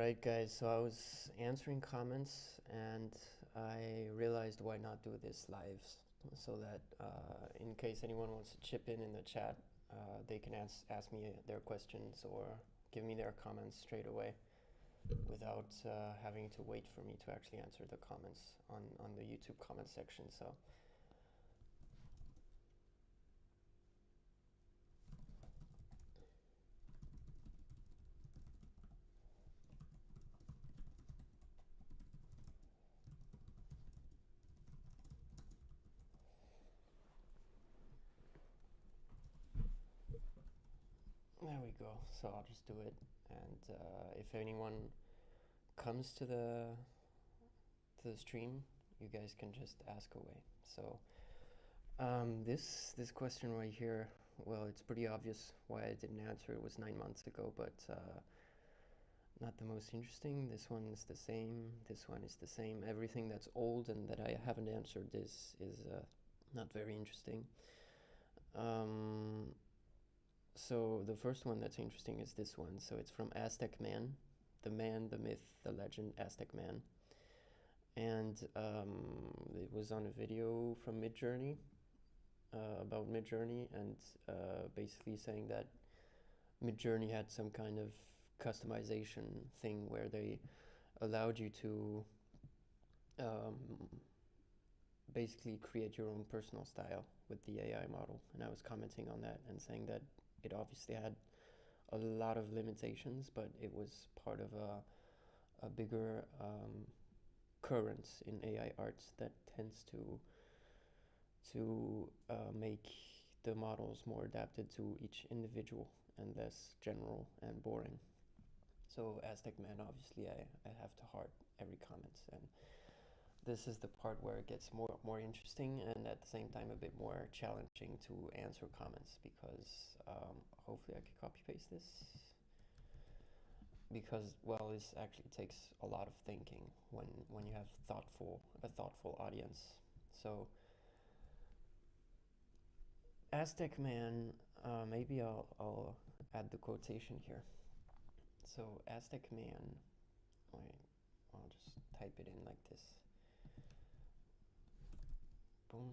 Alright guys, so I was answering comments and I realized why not do this live so that in case anyone wants to chip in the chat, they can ask me their questions or give me their comments straight away without having to wait for me to actually answer the comments on the YouTube comment section. So there we go. So I'll just do it, and if anyone comes to the stream, you guys can just ask away. So this question right here, well, it's pretty obvious why I didn't answer. It was 9 months ago, but not the most interesting. This one is the same. This one is the same. Everything that's old and that I haven't answered is not very interesting. So the first one that's interesting is this one. So it's from Aztec Man, the myth, the legend, Aztec Man. And it was on a video from Midjourney, about Midjourney, and basically saying that Midjourney had some kind of customization thing where they allowed you to basically create your own personal style with the AI model. And I was commenting on that and saying that it obviously had a lot of limitations, but it was part of a bigger current in AI art that tends to make the models more adapted to each individual and less general and boring. So Aztec Man, obviously I have to heart every comment, and this is the part where it gets more interesting and at the same time a bit more challenging to answer comments, because hopefully I can copy paste this, because, well, this actually takes a lot of thinking when you have a thoughtful audience. So Aztec Man, maybe I'll add the quotation here. So Aztec Man, wait, I'll just type it in like this. Boom,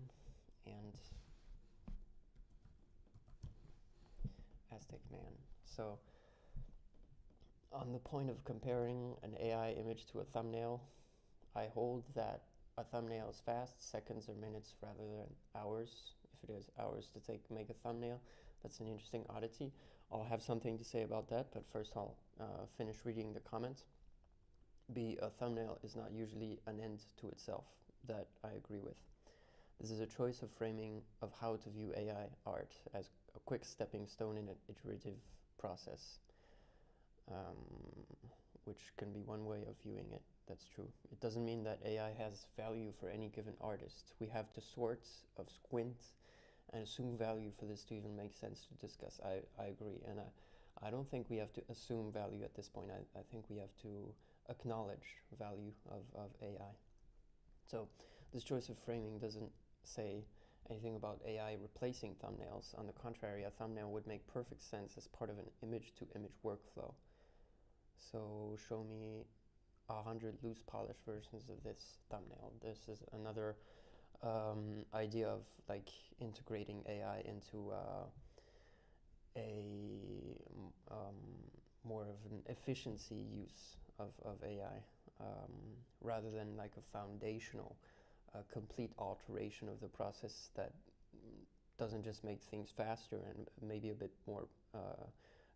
and Aztec Man. So on the point of comparing an AI image to a thumbnail, I hold that a thumbnail is fast, seconds or minutes rather than hours. If it is hours to make a thumbnail, that's an interesting oddity. I'll have something to say about that, but first I'll finish reading the comments. B, a thumbnail is not usually an end to itself. That I agree with. This is a choice of framing of how to view AI art as a quick stepping stone in an iterative process, which can be one way of viewing it. That's true. It doesn't mean that AI has value for any given artist. We have to squint and assume value for this to even make sense to discuss. I agree, and I don't think we have to assume value at this point. I think we have to acknowledge value of AI. So this choice of framing doesn't say anything about AI replacing thumbnails. On the contrary, a thumbnail would make perfect sense as part of an image-to-image workflow. So show me 100 loose polished versions of this thumbnail. This is another idea of like integrating AI into a more of an efficiency use of AI, rather than like a foundational complete alteration of the process that doesn't just make things faster and maybe a bit more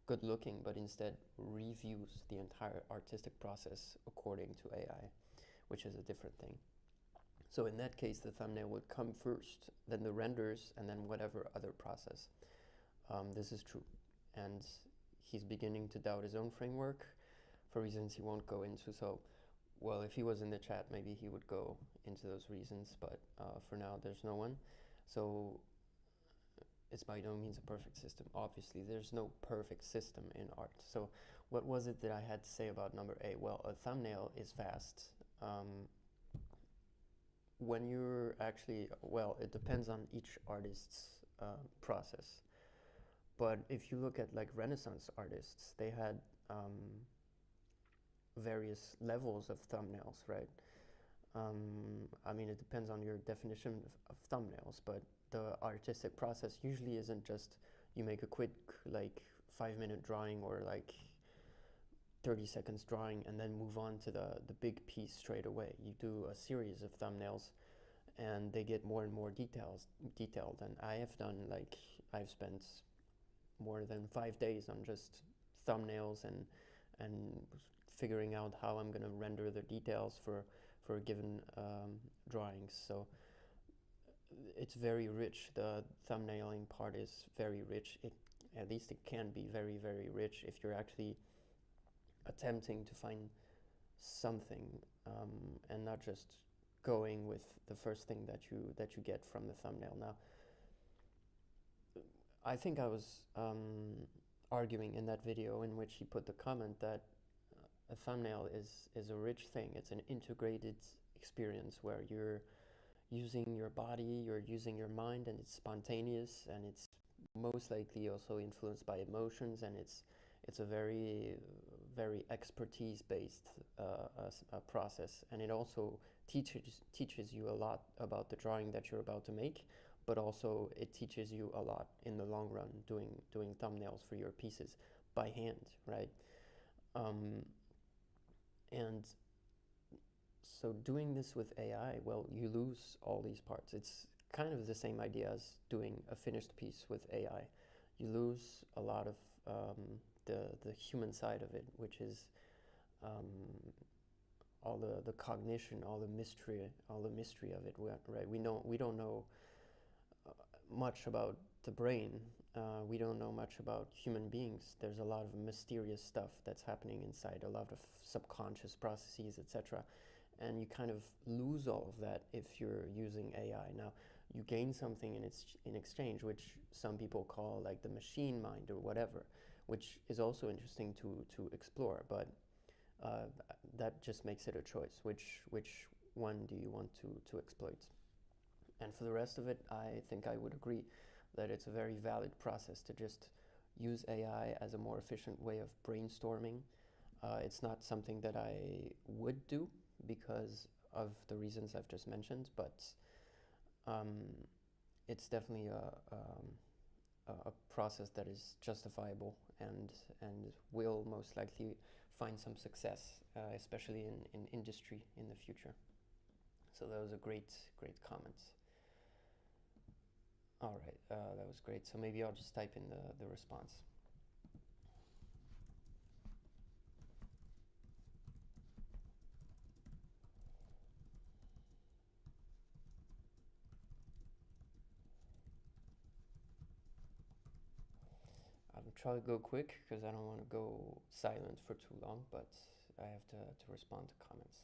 good looking, but instead reviews the entire artistic process according to AI, which is a different thing. So in that case, the thumbnail would come first, then the renders, and then whatever other process. This is true. And he's beginning to doubt his own framework for reasons he won't go into. So, well, if he was in the chat, maybe he would go into those reasons, but for now, there's no one. So it's by no means a perfect system. Obviously, there's no perfect system in art. So what was it that I had to say about number A? Well, a thumbnail is fast. When you're actually, well, it depends on each artist's process. But if you look at like Renaissance artists, they had various levels of thumbnails, right? I mean, it depends on your definition of thumbnails, but the artistic process usually isn't just you make a quick, like, 5-minute drawing or like 30 seconds drawing and then move on to the big piece straight away. You do a series of thumbnails and they get more and more detailed. And I have done, like, I've spent more than 5 days on just thumbnails and figuring out how I'm going to render the details for a given drawings. So it's very rich. The thumbnailing part is very rich. At least it can be very, very rich if you're actually attempting to find something and not just going with the first thing that you get from the thumbnail. Now, I think I was arguing in that video in which he put the comment that a thumbnail is a rich thing. It's an integrated experience where you're using your body, you're using your mind, and it's spontaneous, and it's most likely also influenced by emotions, and it's a very, very expertise-based process, and it also teaches you a lot about the drawing that you're about to make, but also it teaches you a lot in the long run doing thumbnails for your pieces by hand, right? And so doing this with AI, well, you lose all these parts. It's kind of the same idea as doing a finished piece with AI. You lose a lot of the human side of it, which is all the cognition, all the mystery of it, right? We don't know much about the brain. We don't know much about human beings. There's a lot of mysterious stuff that's happening inside, a lot of subconscious processes, etc. And you kind of lose all of that if you're using AI. Now, you gain something in exchange, which some people call like the machine mind or whatever, which is also interesting to explore, but that just makes it a choice. Which one do you want to exploit? And for the rest of it, I think I would agree that it's a very valid process to just use AI as a more efficient way of brainstorming. It's not something that I would do because of the reasons I've just mentioned, but it's definitely a process that is justifiable and will most likely find some success, especially in industry in the future. So that was a great comment. All right, that was great. So maybe I'll just type in the response. I'll try to go quick because I don't want to go silent for too long, but I have to respond to comments.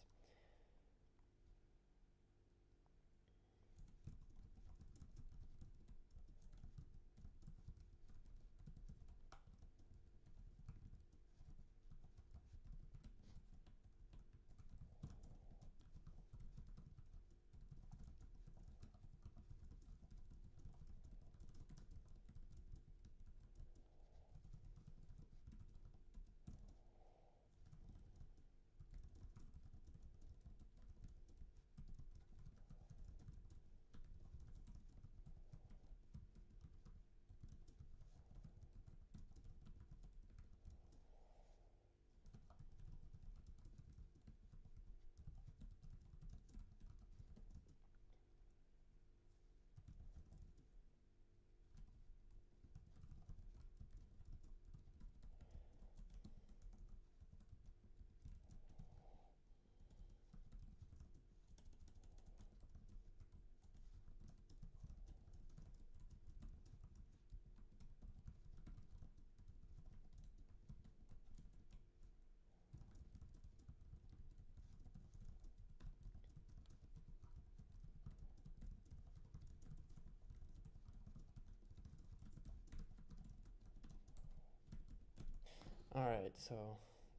All right, so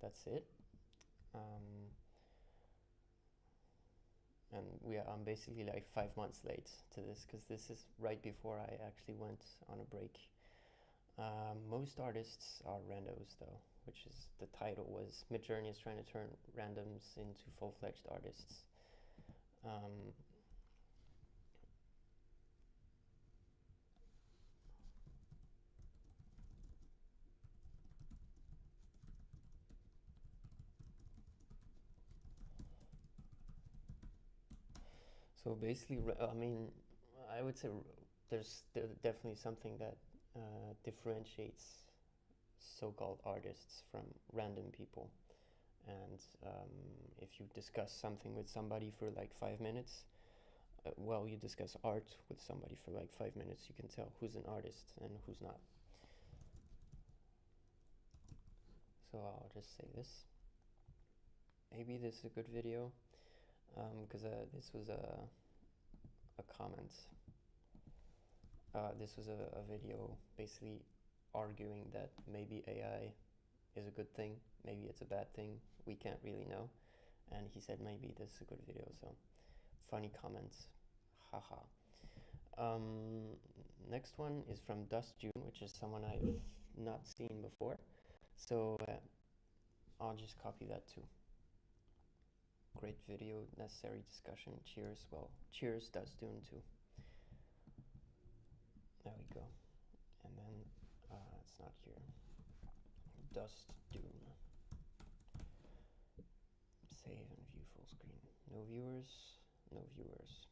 that's it. And I'm basically like 5 months late to this because this is right before I actually went on a break. Most artists are randos though. which is the title was Midjourney is trying to turn randoms into full-fledged artists. So basically, I mean, I would say there's definitely something that differentiates so-called artists from random people. And if you discuss something with somebody for like 5 minutes, well, you discuss art with somebody for like 5 minutes, you can tell who's an artist and who's not. So I'll just say this. Maybe this is a good video, because this was a comment. This was a video basically arguing that maybe AI is a good thing, maybe it's a bad thing, we can't really know. And he said maybe this is a good video, so funny comments, haha. Next one is from Dust June, which is someone I've not seen before, so I'll just copy that too. Great video, necessary discussion, cheers. Well, cheers Dust June too. There we go. And then it's not here. Dust Dune. Save and view full screen. No viewers, no viewers.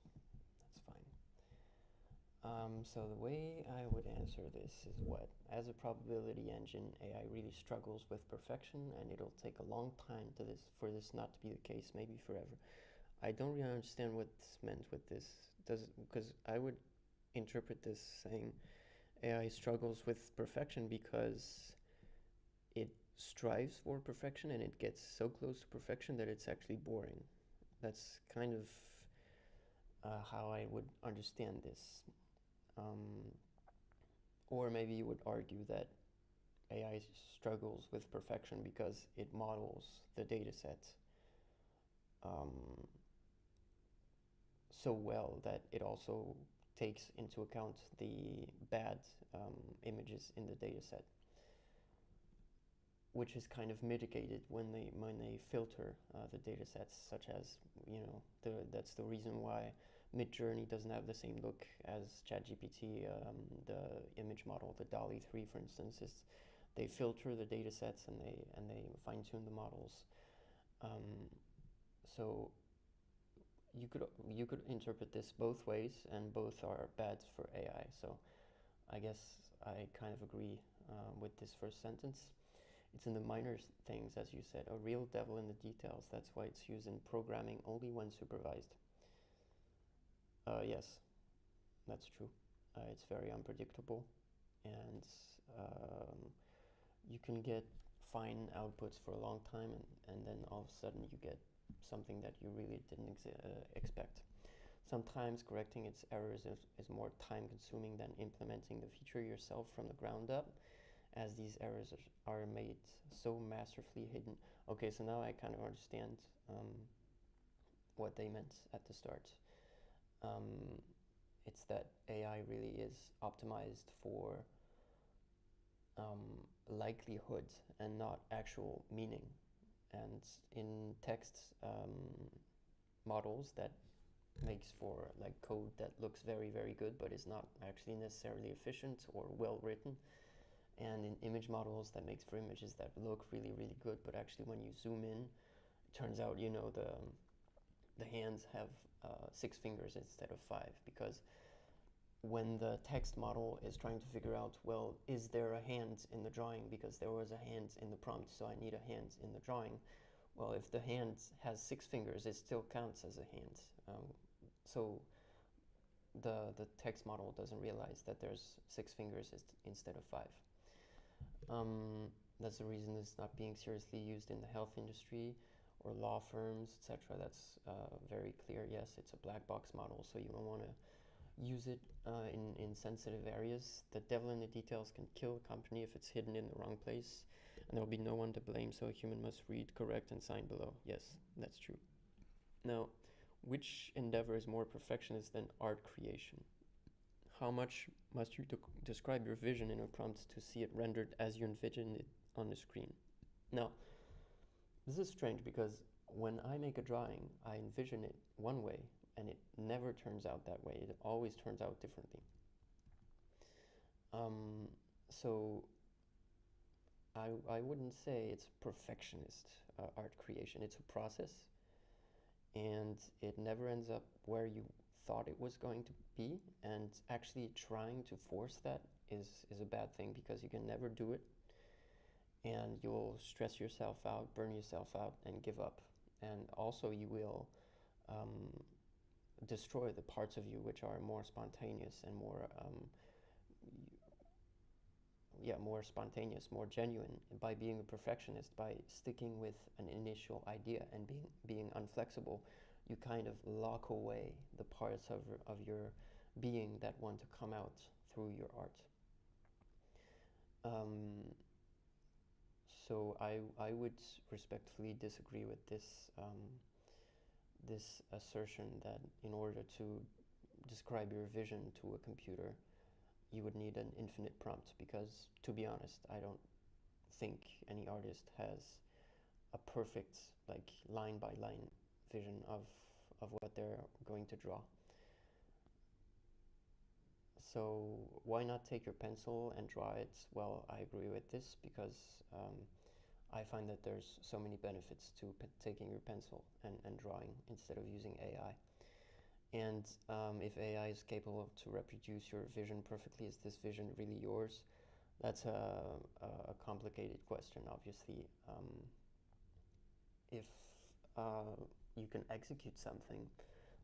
That's fine. So the way I would answer this is what? As a probability engine, AI really struggles with perfection, and it'll take a long time for this not to be the case, maybe forever. I don't really understand what's meant with this. Because I would interpret this saying AI struggles with perfection because it strives for perfection and it gets so close to perfection that it's actually boring. That's kind of how I would understand this. Or maybe you would argue that AI struggles with perfection because it models the data set so well that it also takes into account the bad images in the data set, which is kind of mitigated when they filter the data sets, such as, that's the reason why Midjourney doesn't have the same look as ChatGPT. The image model, the DALL-E 3, for instance, is they filter the data sets and they fine-tune the models. So you could interpret this both ways, and both are bad for AI. So I guess I kind of agree with this first sentence. It's in the minor things, as you said, a real devil in the details. That's why it's used in programming only when supervised. Yes, that's true. It's very unpredictable, and you can get fine outputs for a long time, and then all of a sudden you get something that you really didn't expect. Sometimes correcting its errors is more time consuming than implementing the feature yourself from the ground up, as these errors are made so masterfully hidden. Okay, so now I kind of understand what they meant at the start. It's that AI really is optimized for likelihood and not actual meaning. And in text models, that makes for like code that looks very, very good, but is not actually necessarily efficient or well written. And in image models, that makes for images that look really, really good, but actually when you zoom in, it turns out, the hands have 6 fingers instead of 5, because when the text model is trying to figure out, well, is there a hand in the drawing, because there was a hand in the prompt, so I need a hand in the drawing. Well, if the hand has 6 fingers, it still counts as a hand. So the text model doesn't realize that there's 6 fingers instead of 5. That's the reason it's not being seriously used in the health industry or law firms, etc. That's very clear. Yes, it's a black box model, so you don't want to use it in sensitive areas. The devil in the details can kill a company if it's hidden in the wrong place, and there will be no one to blame, so a human must read, correct, and sign below. Yes, that's true. Now, which endeavor is more perfectionist than art creation? How much must you describe your vision in a prompt to see it rendered as you envision it on the screen? Now, this is strange because when I make a drawing, I envision it one way, and it never turns out that way. It always turns out differently. So I wouldn't say it's perfectionist art creation. It's a process, and it never ends up where you thought it was going to be. And actually trying to force that is a bad thing, because you can never do it, and you'll stress yourself out, burn yourself out, and give up. And also you will destroy the parts of you which are more spontaneous and more spontaneous, more genuine. By being a perfectionist, by sticking with an initial idea and being unflexible, you kind of lock away the parts of your being that want to come out through your art. So I would respectfully disagree with this assertion that in order to describe your vision to a computer, you would need an infinite prompt, because, to be honest, I don't think any artist has a perfect, like, line by line vision of what they're going to draw. So why not take your pencil and draw it? Well, I agree with this, because I find that there's so many benefits to taking your pencil and drawing instead of using AI. And if AI is capable to reproduce your vision perfectly, is this vision really yours? That's a complicated question, obviously. If you can execute something,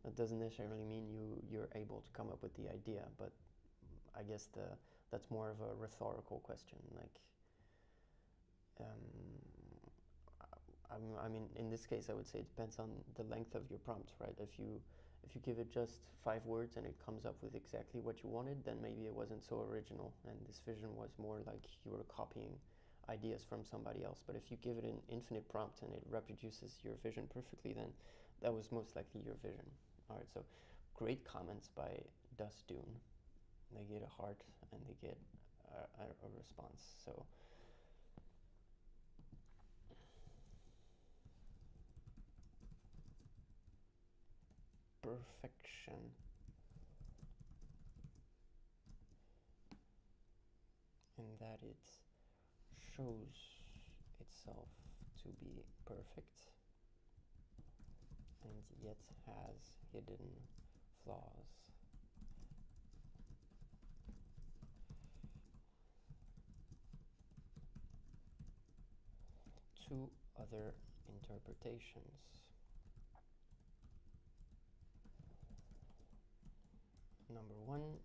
that doesn't necessarily mean you're able to come up with the idea, but I guess that's more of a rhetorical question. Like, I mean, in this case, I would say it depends on the length of your prompt, right? If you give it just 5 words and it comes up with exactly what you wanted, then maybe it wasn't so original, and this vision was more like you were copying ideas from somebody else. But if you give it an infinite prompt and it reproduces your vision perfectly, then that was most likely your vision. All right, so great comments by Dust Dune. They get a heart and they get a response. So perfection in that it shows itself to be perfect and yet has hidden flaws. Two other interpretations. Number one,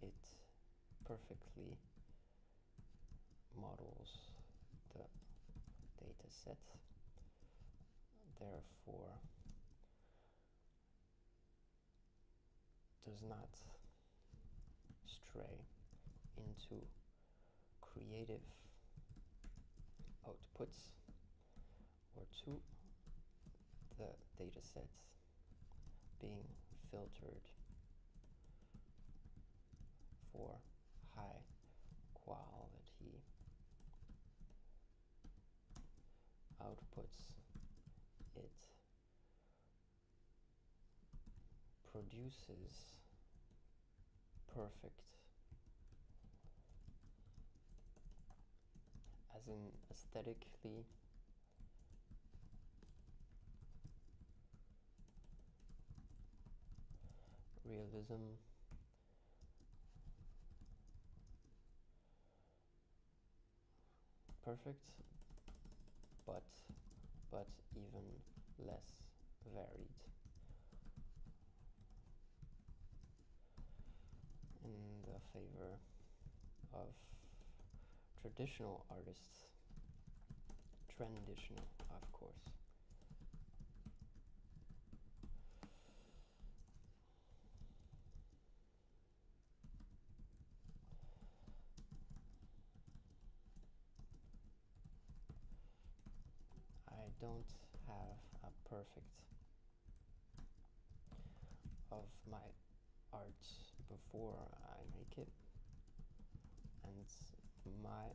it perfectly models the data set, therefore does not stray into creative outputs, or two, the data sets being filtered for high quality outputs, it produces perfect, as in aesthetically realism, perfect, but even less varied. In the favor of traditional artists, transitional, of course. I don't have a perfect of my art before I make it, and my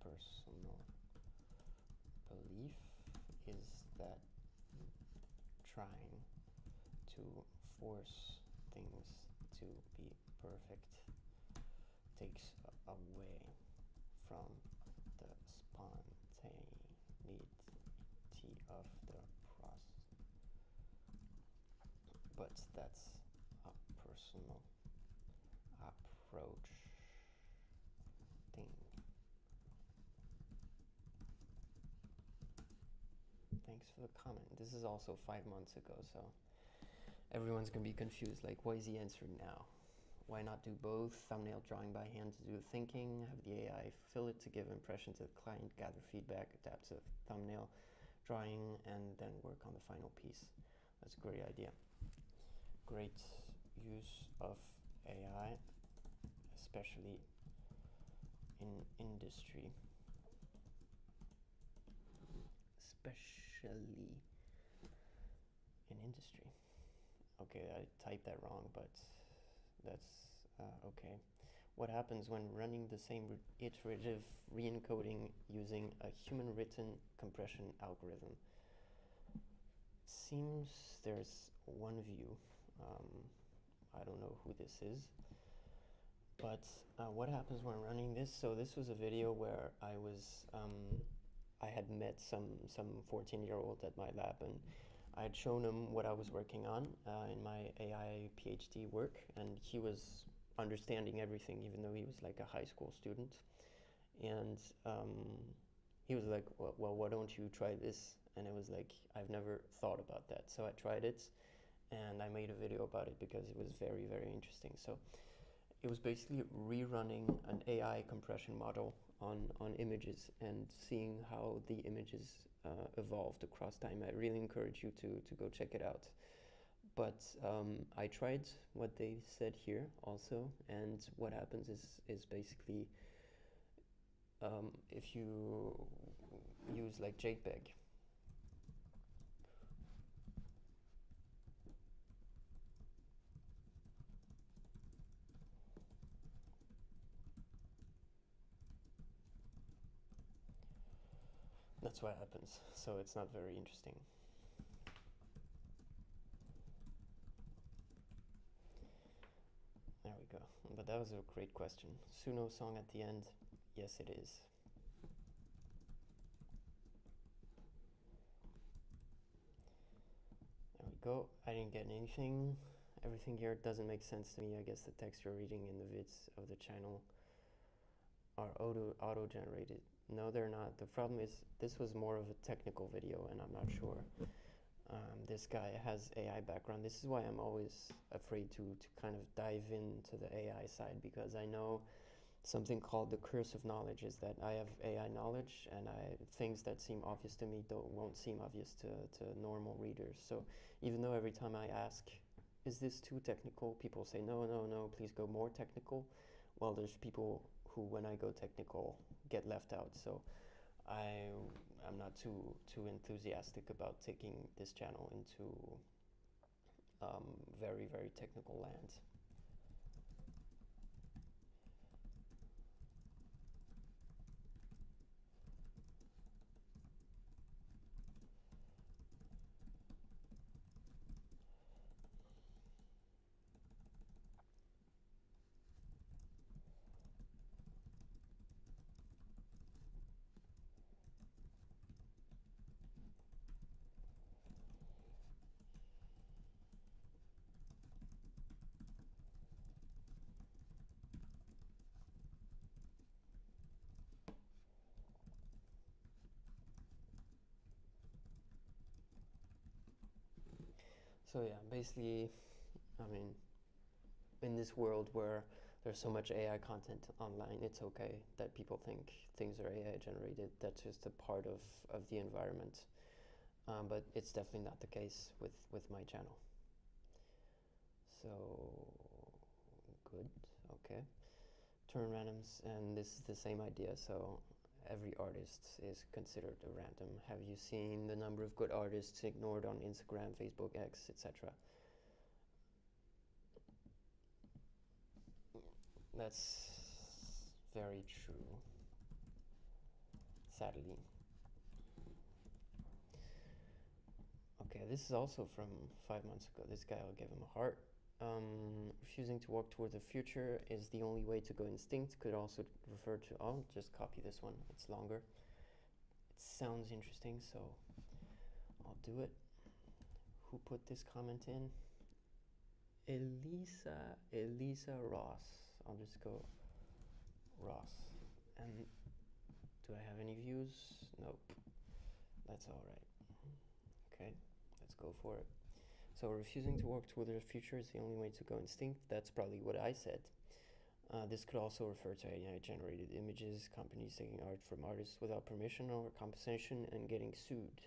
personal is that trying to force things to be perfect takes away from the spontaneity of the process. But that's a personal approach thing. Thanks for the comment. This is also 5 months ago, so everyone's gonna be confused, like, why is he answering now? Why not do both? Thumbnail drawing by hand to do the thinking, have the AI fill it to give impression to the client, gather feedback, adapt to the thumbnail drawing, and then work on the final piece. That's a great idea. Great use of AI, especially in industry. Especially in industry. Okay, I typed that wrong, but that's okay. What happens when running the same iterative re-encoding using a human-written compression algorithm? Seems there's one view. I don't know who this is, but what happens when running this? So this was a video where I had met some 14-year-old at my lab, and I had shown him what I was working on in my AI PhD work, and he was understanding everything, even though he was like a high school student. And he was like, well, why don't you try this? And it was like, I've never thought about that. So I tried it, and I made a video about it because it was very, very interesting. So it was basically rerunning an AI compression model on images and seeing how the images evolved across time. I really encourage you to go check it out. But I tried what they said here also, and what happens is basically if you use like JPEG, that's what happens. So it's not very interesting. There we go. But that was a great question. Suno song at the end. Yes, it is. There we go. I didn't get anything. Everything here doesn't make sense to me. I guess the text you're reading in the vids of the channel are auto-generated. No, they're not. The problem is this was more of a technical video, and I'm not sure. This guy has AI background. This is why I'm always afraid to kind of dive into the AI side, because I know something called the curse of knowledge is that I have AI knowledge, and things that seem obvious to me won't seem obvious to normal readers. So even though every time I ask, is this too technical? People say, no, please go more technical. Well, there's people who, when I go technical, get left out. So I'm not too enthusiastic about taking this channel into very, very technical land. So yeah, basically, I mean, in this world where there's so much AI content online, it's okay that people think things are AI generated. That's just a part of the environment. But it's definitely not the case with my channel. So, good, okay. Turn randoms, and this is the same idea. So every artist is considered a random. Have you seen the number of good artists ignored on Instagram, Facebook, X, etc.? That's very true, sadly. This is also from 5 months ago. This guy, I'll give him a heart. Refusing to walk toward the future is the only way to go instinct. Could also refer to, I'll just copy this one, it's longer. It sounds interesting, so I'll do it. Who put this comment in? Elisa Ross. I'll just go Ross. And do I have any views? Nope. That's all right. Okay, let's go for it. So refusing to walk toward the future is the only way to go instinct. That's probably what I said. This could also refer to AI-generated images, companies taking art from artists without permission or compensation and getting sued.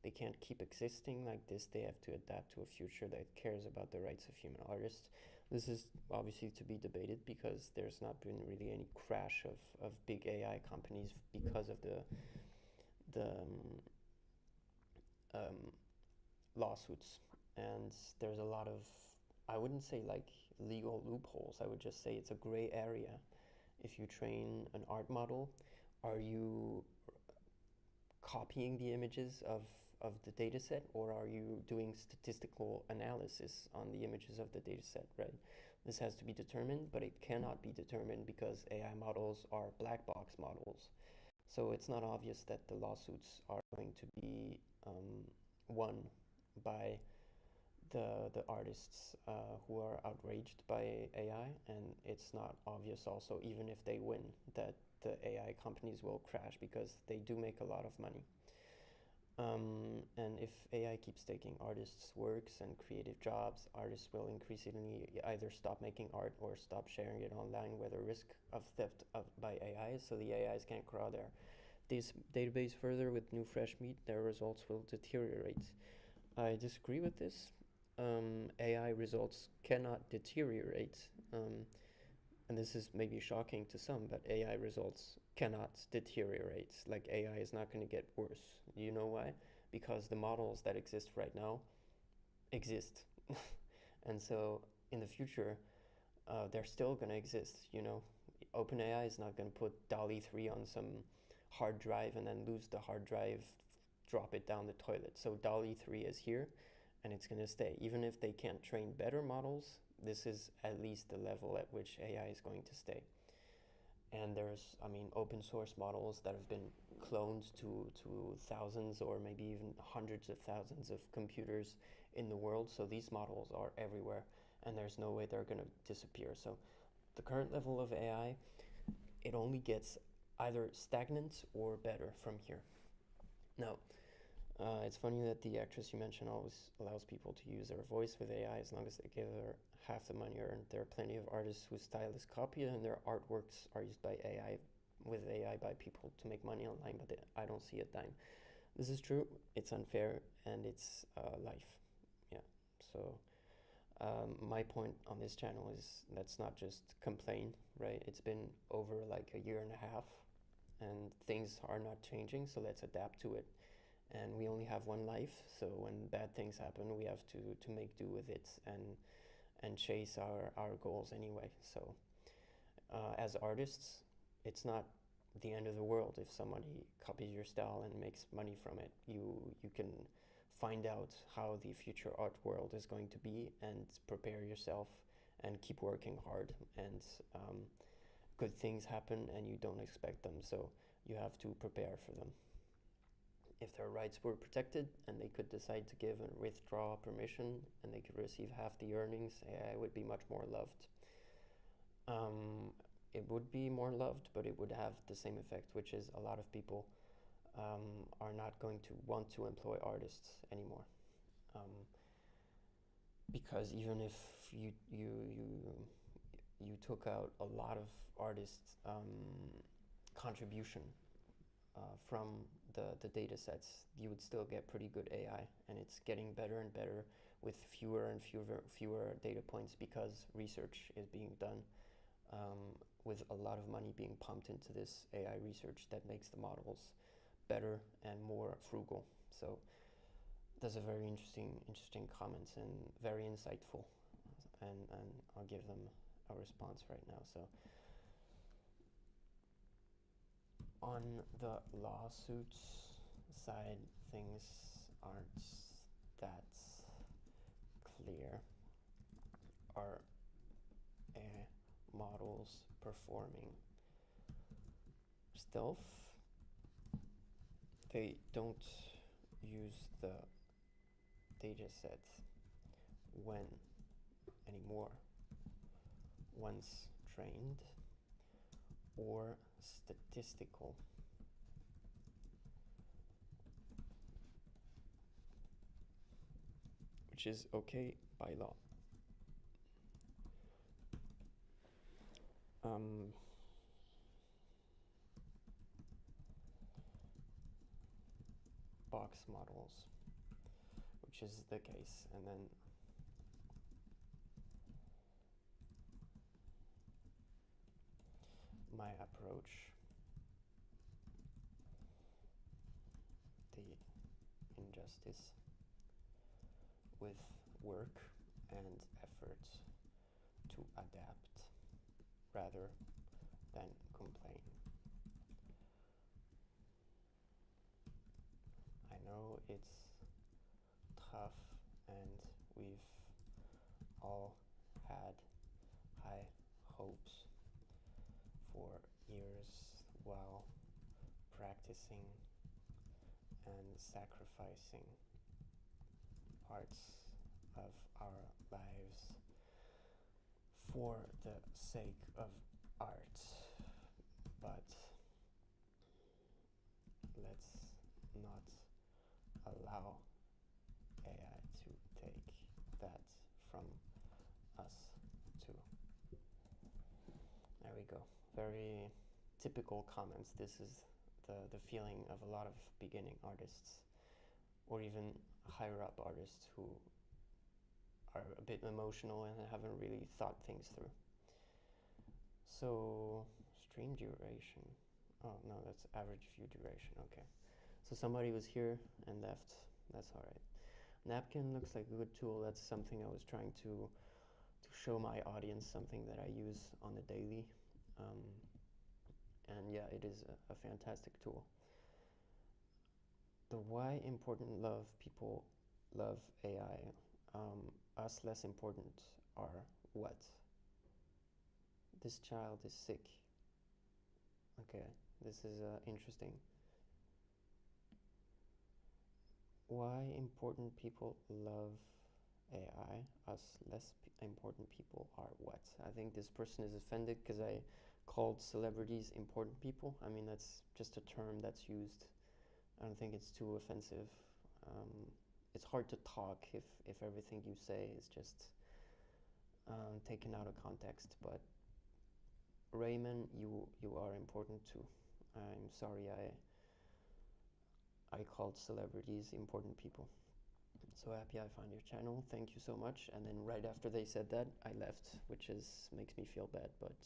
They can't keep existing like this. They have to adapt to a future that cares about the rights of human artists. This is obviously to be debated because there's not been really any crash of big AI companies because of the lawsuits. And there's a lot of, I wouldn't say like legal loopholes, I would just say it's a gray area. If you train an art model, are you copying the images of the data set, or are you doing statistical analysis on the images of the data set, right? This has to be determined, but it cannot be determined because AI models are black box models. So it's not obvious that the lawsuits are going to be won by the artists who are outraged by AI, and it's not obvious also, even if they win, that the AI companies will crash because they do make a lot of money. And if AI keeps taking artists' works and creative jobs, artists will increasingly either stop making art or stop sharing it online, where the risk of theft by AI, so the AIs can't crawl this database further with new fresh meat, their results will deteriorate. I disagree with this. AI results cannot deteriorate. And this is maybe shocking to some, but AI results cannot deteriorate. Like, AI is not going to get worse. You know why? Because the models that exist right now exist. And so in the future, they're still going to exist, you know. OpenAI is not going to put DALL-E 3 on some hard drive and then lose the hard drive, drop it down the toilet. So DALL-E 3 is here, and it's going to stay. Even if they can't train better models, this is at least the level at which AI is going to stay. And there's, I mean, open source models that have been cloned to thousands or maybe even hundreds of thousands of computers in the world. So these models are everywhere, and there's no way they're going to disappear. So the current level of AI, it only gets either stagnant or better from here. Now, it's funny that the actress you mentioned always allows people to use their voice with AI as long as they give her half the money earned. There are plenty of artists whose style is copied and their artworks are used by AI, with AI by people to make money online, but I don't see a dime. This is true, it's unfair, and it's life. Yeah, so my point on this channel is let's not just complain, right? It's been over like a year and a half, and things are not changing, so let's adapt to it. And we only have one life, so when bad things happen, we have to make do with it and chase our goals anyway. So as artists, it's not the end of the world if somebody copies your style and makes money from it. You can find out how the future art world is going to be and prepare yourself and keep working hard, and good things happen and you don't expect them, so you have to prepare for them. If their rights were protected and they could decide to give and withdraw permission and they could receive half the earnings, AI would be much more loved. It would be more loved, but it would have the same effect, which is a lot of people are not going to want to employ artists anymore. Because even if you took out a lot of artists' contribution from the data sets, you would still get pretty good AI, and it's getting better and better with fewer and fewer data points because research is being done with a lot of money being pumped into this AI research that makes the models better and more frugal. So those are very interesting comments and very insightful, and I'll give them a response right now. So on the lawsuits side, things aren't that's clear. Are AI models performing stealth? They don't use the data set when anymore, once trained, or statistical. Which is okay by law. Box models, which is the case, and then my approach, the injustice with work and effort to adapt rather than complain. I know it's tough, and we've all had high hopes for years while practicing and sacrificing parts of our lives for the sake of art. But let's not allow AI to take that from us too. There we go. Very typical comments. This is the feeling of a lot of beginning artists, or even higher up artists who are a bit emotional and haven't really thought things through. So, stream duration. Oh no, that's average view duration. Okay. So somebody was here and left. That's all right. Napkin looks like a good tool. That's something I was trying to show my audience, something that I use on a daily. And yeah, it is a fantastic tool. The why important love people love AI. Us less important are what? This child is sick. Okay, this is interesting. Why important people love AI, us less important people are what? I think this person is offended because I called celebrities important people. I mean, that's just a term that's used. I don't think it's too offensive. It's hard to talk if everything you say is just taken out of context, but Raymond, you are important too. I'm sorry I called celebrities important people. So happy I found your channel. Thank you so much. And then right after they said that, I left, which makes me feel bad. But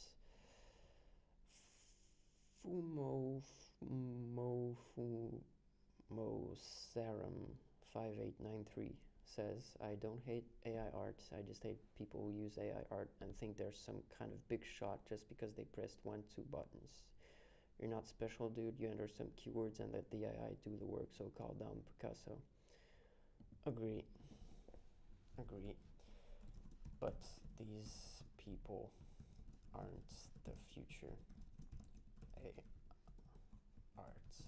Saram 5893 says, I don't hate AI art. I just hate people who use AI art and think there's some kind of big shot just because they pressed 1-2 buttons. You're not special, dude. You enter some keywords and let the AI do the work, so call down Picasso. Agree. But these people aren't the future art.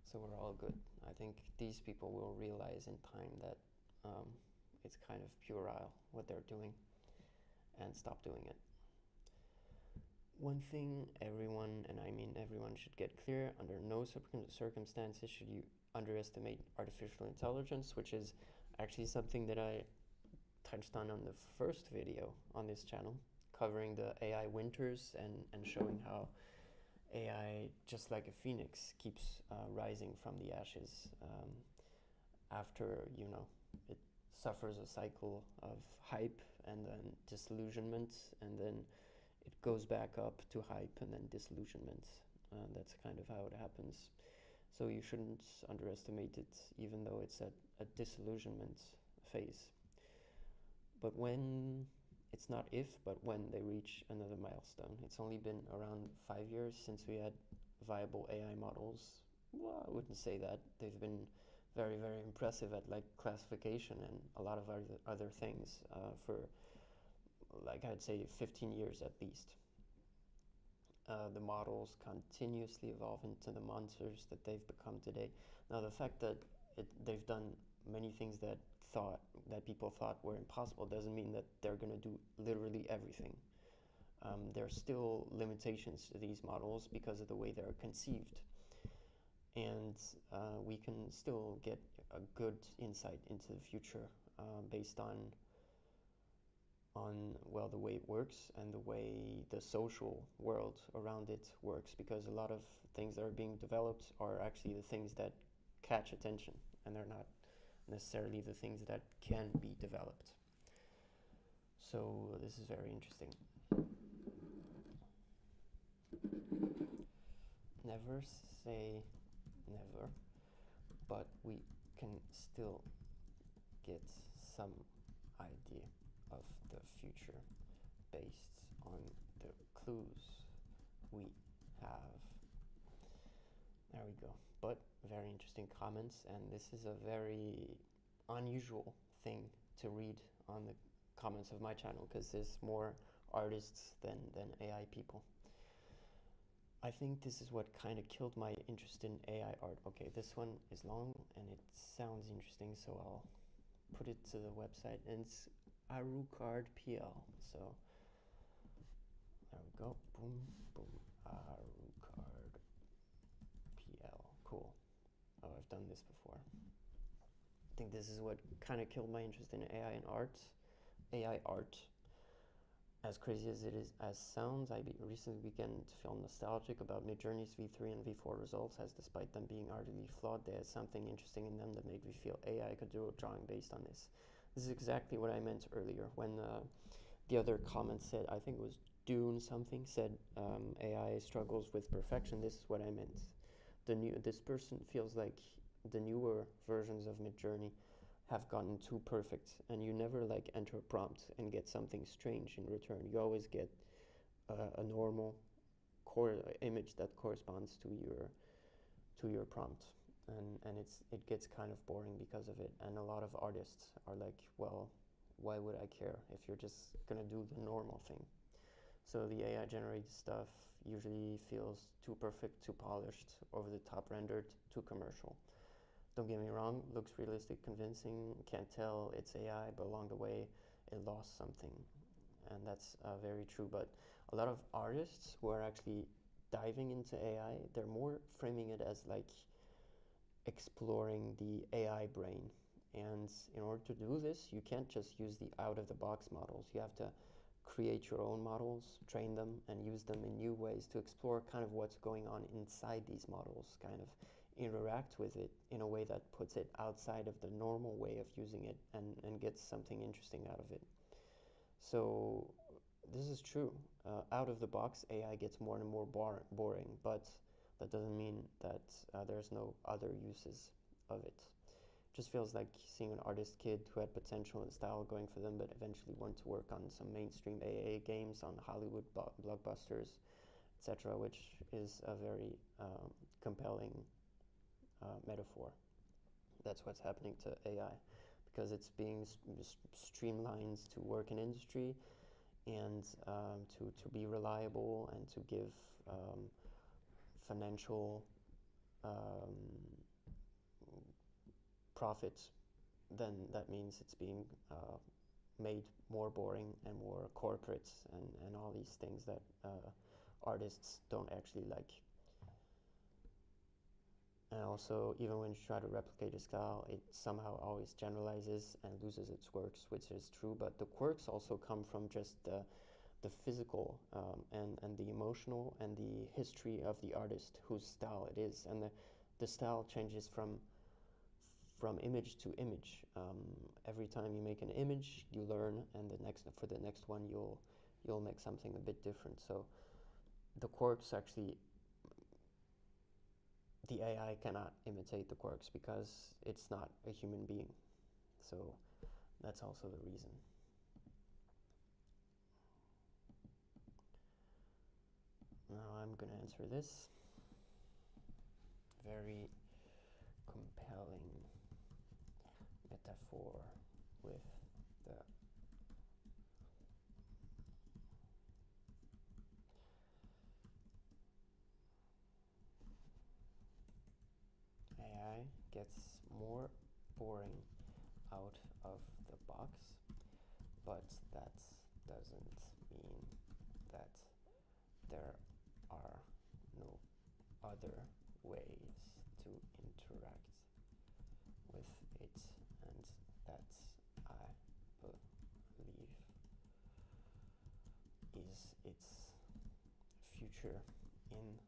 So we're all good. I think these people will realize in time that it's kind of puerile what they're doing and stop doing it. One thing everyone, and I mean everyone, should get clear: under no circumstances should you underestimate artificial intelligence, which is actually something that I touched on the first video on this channel, covering the AI winters and showing how AI, just like a phoenix, keeps rising from the ashes after, it suffers a cycle of hype and then disillusionment, and then it goes back up to hype and then disillusionment. That's kind of how it happens. So you shouldn't underestimate it, even though it's at a disillusionment phase. But it's not if, but when they reach another milestone. It's only been around 5 years since we had viable AI models Well, I wouldn't say that. They've been very, very impressive at like classification and a lot of other things for, like, I'd say 15 years at least. The models continuously evolve into the monsters that they've become today. Now, the fact that they've done many things that people thought were impossible doesn't mean that they're going to do literally everything. There are still limitations to these models because of the way they're conceived, and we can still get a good insight into the future based on well, the way it works and the way the social world around it works, because a lot of things that are being developed are actually the things that catch attention, and they're not necessarily the things that can be developed. So this is very interesting. Never say never, but we can still get some idea of the future based on the clues we have. There we go. But very interesting comments, and this is a very unusual thing to read on the comments of my channel, because there's more artists than AI people. I think this is what kind of killed my interest in AI art. Okay, this one is long and it sounds interesting, so I'll put it to the website, and it's Arucard PL. So there we go. Boom, boom. Arucard PL. Cool. Oh, I've done this before. I think this is what kind of killed my interest in AI and art. AI art. As crazy as it is as sounds, I recently began to feel nostalgic about Midjourney's V3 and V4 results, as despite them being artfully flawed, they had something interesting in them that made me feel AI could do a drawing based on this. This is exactly what I meant earlier when the other comment said, I think it was Dune something, said AI struggles with perfection. This is what I meant. This person feels like the newer versions of Midjourney have gotten too perfect, and you never like enter a prompt and get something strange in return. You always get a normal core image that corresponds to your prompt, and it gets kind of boring because of it. And a lot of artists are like, well, why would I care if you're just gonna do the normal thing? So the AI generated stuff usually feels too perfect, too polished, over the top rendered, too commercial. Don't get me wrong, looks realistic, convincing, can't tell it's AI, but along the way it lost something. And that's very true. But a lot of artists who are actually diving into AI, they're more framing it as like exploring the AI brain. And in order to do this, you can't just use the out-of-the-box models. You have to create your own models, train them, and use them in new ways to explore kind of what's going on inside these models, kind of interact with it in a way that puts it outside of the normal way of using it, and gets something interesting out of it. So this is true. Out of the box, AI gets more and more boring, but that doesn't mean that there's no other uses of it. Just feels like seeing an artist kid who had potential and style going for them, but eventually went to work on some mainstream AA games, on Hollywood blockbusters, etc., which is a very compelling metaphor. That's what's happening to AI, because it's being streamlined to work in industry, and to be reliable, and to give financial profit. Then that means it's being made more boring and more corporate, and all these things that artists don't actually like. And also, even when you try to replicate a style, it somehow always generalizes and loses its quirks, which is true. But the quirks also come from just the physical and the emotional and the history of the artist whose style it is. And the style changes from image to image. Every time you make an image, you learn, and for the next one, you'll make something a bit different. So the quirks actually, the AI cannot imitate the quirks because it's not a human being. So that's also the reason. Now I'm going to answer this. very compelling metaphor with the AI gets more boring out of the box, but that doesn't mean that there are no other ways to interact with it, and that I believe is its future in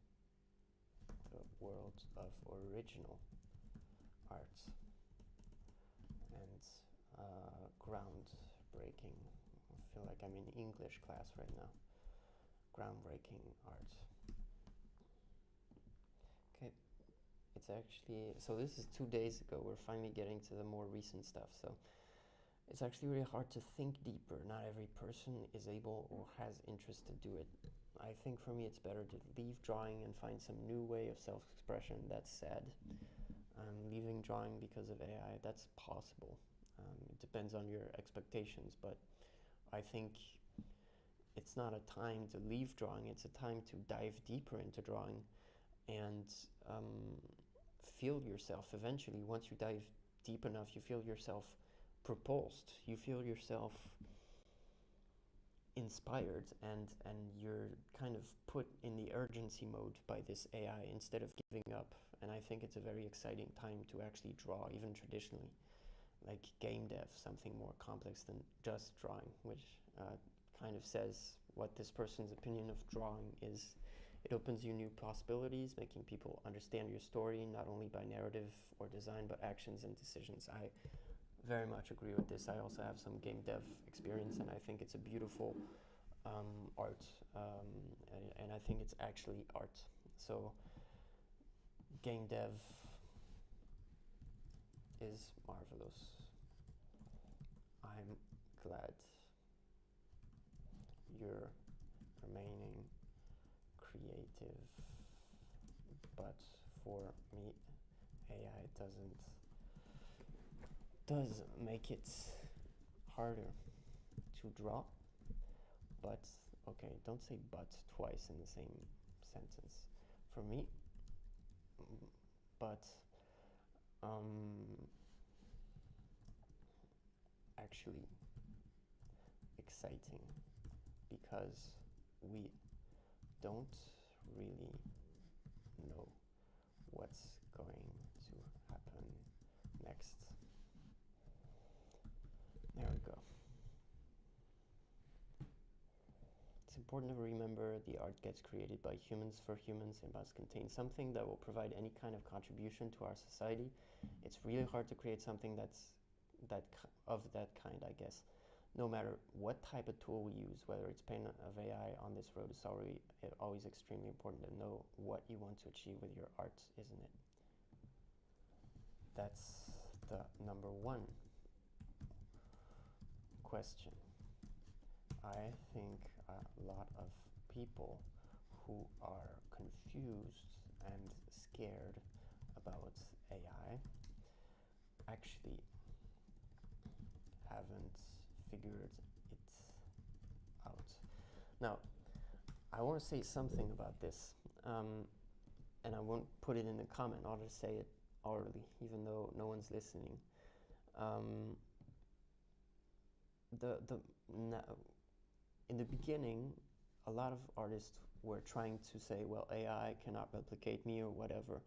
the world of original art and groundbreaking. I feel like I'm in English class right now. Groundbreaking art. Okay, it's actually, so this is 2 days ago. We're finally getting to the more recent stuff. So it's actually really hard to think deeper. Not every person is able or has interest to do it. I think for me it's better to leave drawing and find some new way of self-expression. That's sad. Leaving drawing because of AI, that's possible. It depends on your expectations, but I think it's not a time to leave drawing, it's a time to dive deeper into drawing and feel yourself. Eventually, once you dive deep enough, you feel yourself propulsed, you feel yourself inspired, and you're kind of put in the urgency mode by this AI instead of giving up. And I think it's a very exciting time to actually draw, even traditionally, like game dev, something more complex than just drawing, which kind of says what this person's opinion of drawing is. It opens you new possibilities, making people understand your story, not only by narrative or design, but actions and decisions. I very much agree with this. I also have some game dev experience, and I think it's a beautiful art, and I think it's actually art. So game dev is marvelous. I'm glad you're remaining creative, but for me, AI does make it harder to draw. But okay, don't say but twice in the same sentence. For me, but actually exciting, because we don't really know what's going to happen next. There we go. It's important to remember the art gets created by humans for humans. It must contain something that will provide any kind of contribution to our society. It's really hard to create something that's of that kind, I guess. No matter what type of tool we use, whether it's pen of AI on this road, it's always extremely important to know what you want to achieve with your art, isn't it? That's the number one question. I think a lot of people who are confused and scared about AI actually haven't figured it out. Now, I want to say something about this, and I won't put it in the comment. I'll just say it orally, even though no one's listening. In the beginning, a lot of artists were trying to say, well, AI cannot replicate me or whatever.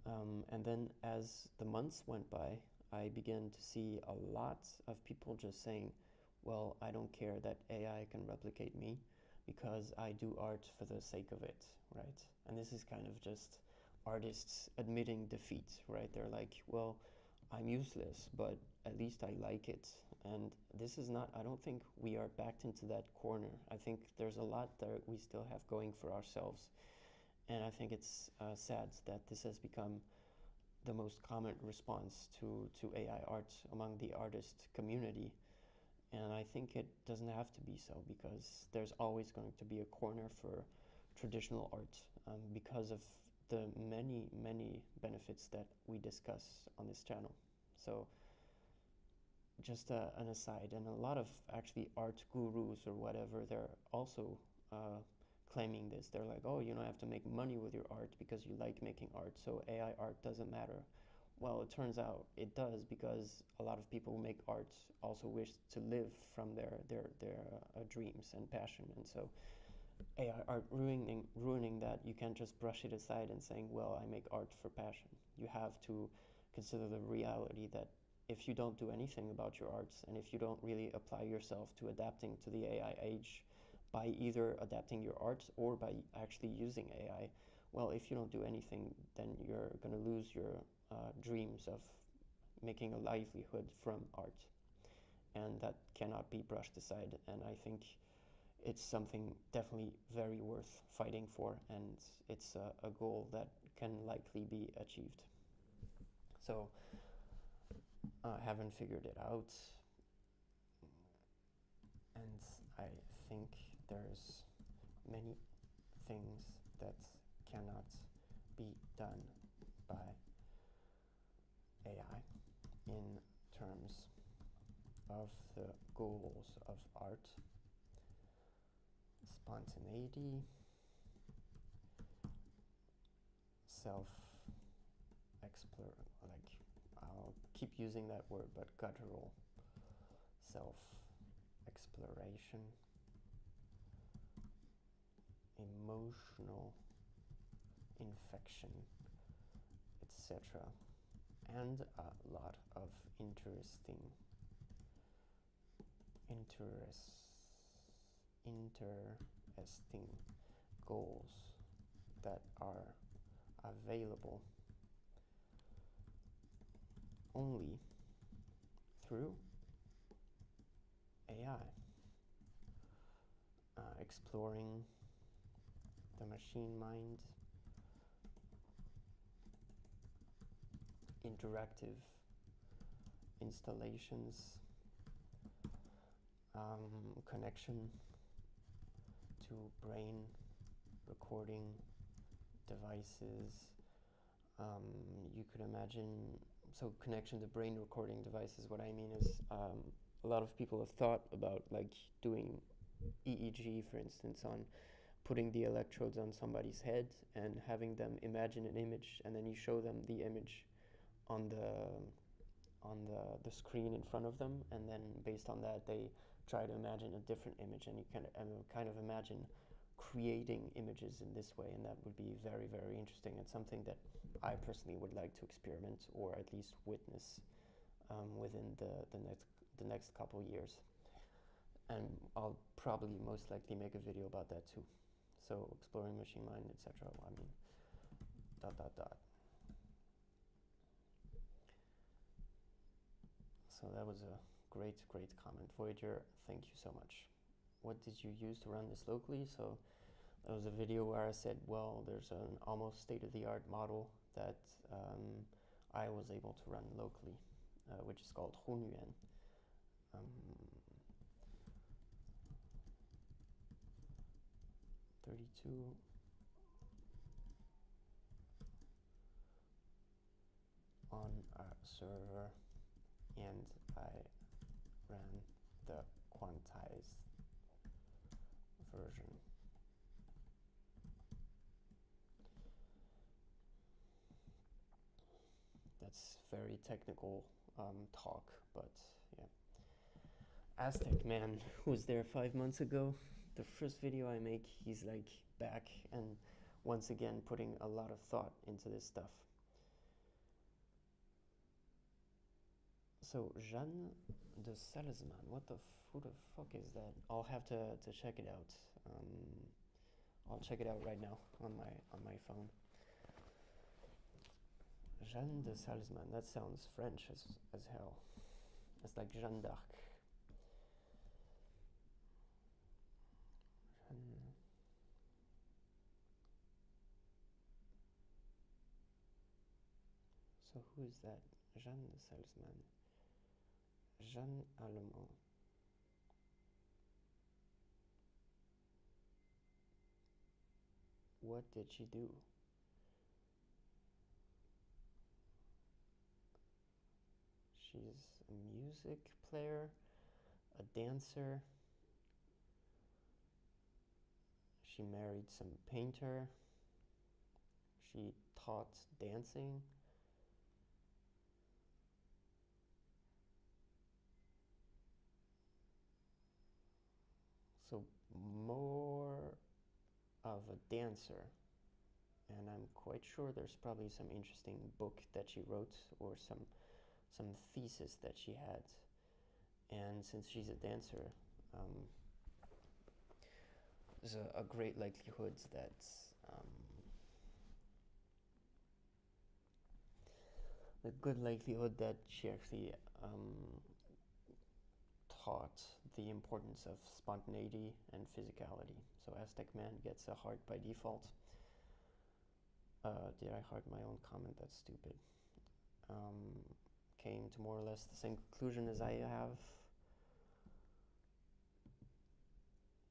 And then as the months went by, I began to see a lot of people just saying, well, I don't care that AI can replicate me because I do art for the sake of it, right? And this is kind of just artists admitting defeat, right? They're like, well, I'm useless, but at least I like it. And this is not, I don't think we are backed into that corner. I think there's a lot that we still have going for ourselves. And I think it's sad that this has become the most common response to AI art among the artist community. And I think it doesn't have to be so, because there's always going to be a corner for traditional art because of the many benefits that we discuss on this channel. So just an aside, and a lot of actually art gurus or whatever, they're also claiming this. They're like, oh, you don't have to make money with your art because you like making art, so AI art doesn't matter. Well, it turns out it does, because a lot of people who make art also wish to live from their dreams and passion. And so AI art ruining that, you can't just brush it aside and saying, well, I make art for passion. You have to consider the reality that if you don't do anything about your arts, and if you don't really apply yourself to adapting to the AI age by either adapting your art or by actually using AI, well, if you don't do anything, then you're going to lose your dreams of making a livelihood from art. And that cannot be brushed aside. And I think it's something definitely very worth fighting for, and it's a goal that can likely be achieved. So I haven't figured it out, and I think there's many things that cannot be done by AI in terms of the goals of art: spontaneity, I'll keep using that word, but guttural self-exploration, emotional infection, etc. And a lot of interesting goals that are available only through AI. Exploring the machine mind, interactive installations, connection to brain recording devices. You could imagine, so connection to brain recording devices, what I mean is a lot of people have thought about like doing EEG, for instance, on putting the electrodes on somebody's head and having them imagine an image, and then you show them the image on the screen in front of them, and then based on that they try to imagine a different image, and you can kind of imagine creating images in this way, and that would be very, very interesting. It's something that I personally would like to experiment, or at least witness within the next couple years. And I'll probably most likely make a video about that too. So exploring machine mind, etc. I mean, ... So that was a great comment. Voyager, thank you so much. What did you use to run this locally? So that was a video where I said, well, there's an almost state-of-the-art model that I was able to run locally, which is called Hunyuan. 32 on a server, and I ran the quantized version. That's very technical talk, but yeah. Aztec man, who was there 5 months ago, the first video I make, he's like back and once again putting a lot of thought into this stuff. So Jeanne de Salzman, who the fuck is that? I'll have to check it out. I'll check it out right now on my phone. Jeanne de Salzman, that sounds French as hell. It's like Jeanne d'Arc. So who is that? Jeanne de Salzman. Jeanne Allemand. What did she do? She's a music player, a dancer. She married some painter. She taught dancing. So more of a dancer. And I'm quite sure there's probably some interesting book that she wrote or some thesis that she had. And since she's a dancer, there's a great likelihood that the good likelihood that she actually taught the importance of spontaneity and physicality. So Aztec Man gets a heart by default. Did I heart my own comment? That's stupid. Came to more or less the same conclusion as I have.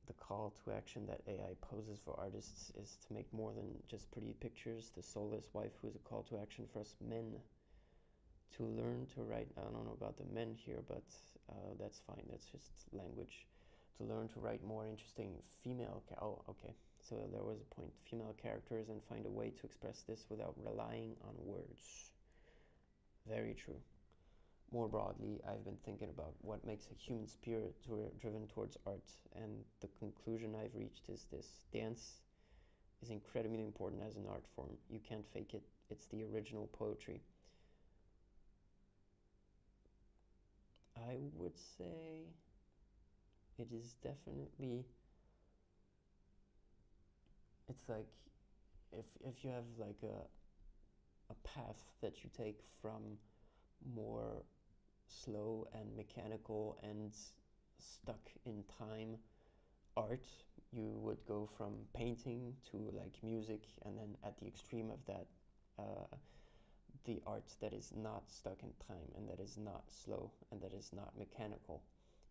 The call to action that AI poses for artists is to make more than just pretty pictures. The soulless waifu is a call to action for us men to learn to write. I don't know about the men here, but that's fine. That's just language. To learn to write more interesting female. Oh, okay. So there was a point. Female characters and find a way to express this without relying on words. Very true. More broadly, I've been thinking about what makes a human spirit driven towards art, and the conclusion I've reached is this. Dance is incredibly important as an art form. You can't fake it. It's the original poetry. I would say it is definitely, it's like if you have like a path that you take from more slow and mechanical and stuck in time art, you would go from painting to like music, and then at the extreme of that, the art that is not stuck in time and that is not slow and that is not mechanical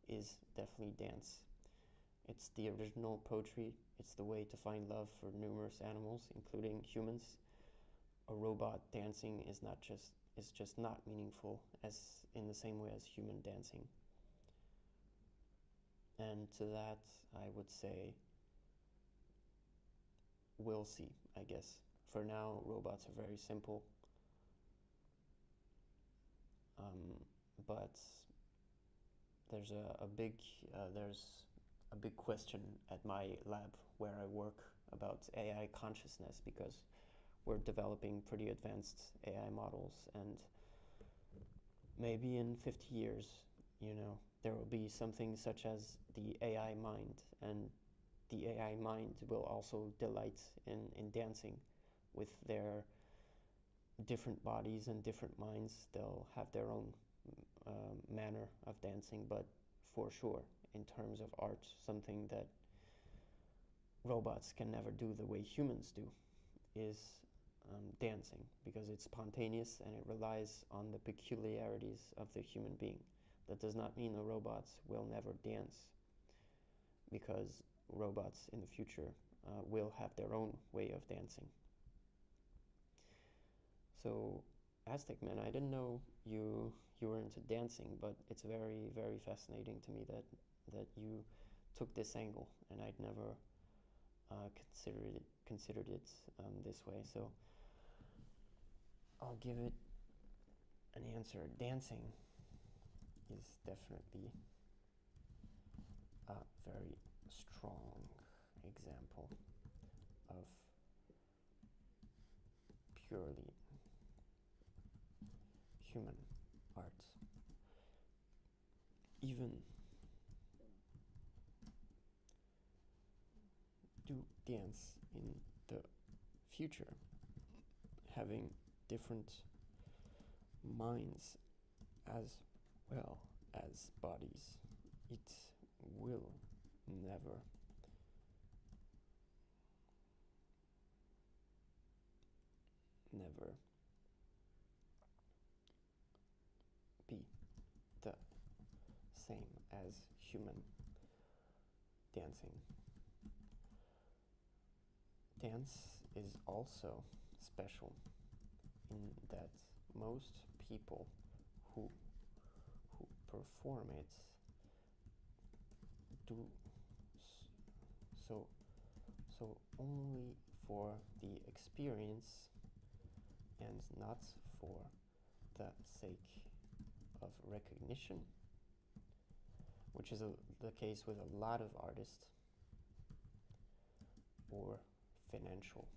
is definitely dance. It's the original poetry. It's the way to find love for numerous animals, including humans. A robot dancing is just not meaningful as in the same way as human dancing. And to that, I would say, we'll see, I guess. For now, robots are very simple. But there's a big question at my lab where I work about AI consciousness, because we're developing pretty advanced AI models, and maybe in 50 years, there will be something such as the AI mind, and the AI mind will also delight in dancing with their different bodies and different minds. They'll have their own manner of dancing, but for sure, in terms of art, something that robots can never do the way humans do is dancing, because it's spontaneous and it relies on the peculiarities of the human being. That does not mean the robots will never dance, because robots in the future will have their own way of dancing. So, Aztec Man, I didn't know you were into dancing, but it's very, very fascinating to me that you took this angle, and I'd never considered it this way. So I'll give it an answer. Dancing is definitely a very strong example of purely human art. Even do dance in the future, having different minds as well as bodies, it will never be the same as human dancing. Dance is also special in that most people who perform it, so only for the experience and not for the sake of recognition, which is the case with a lot of artists, or financial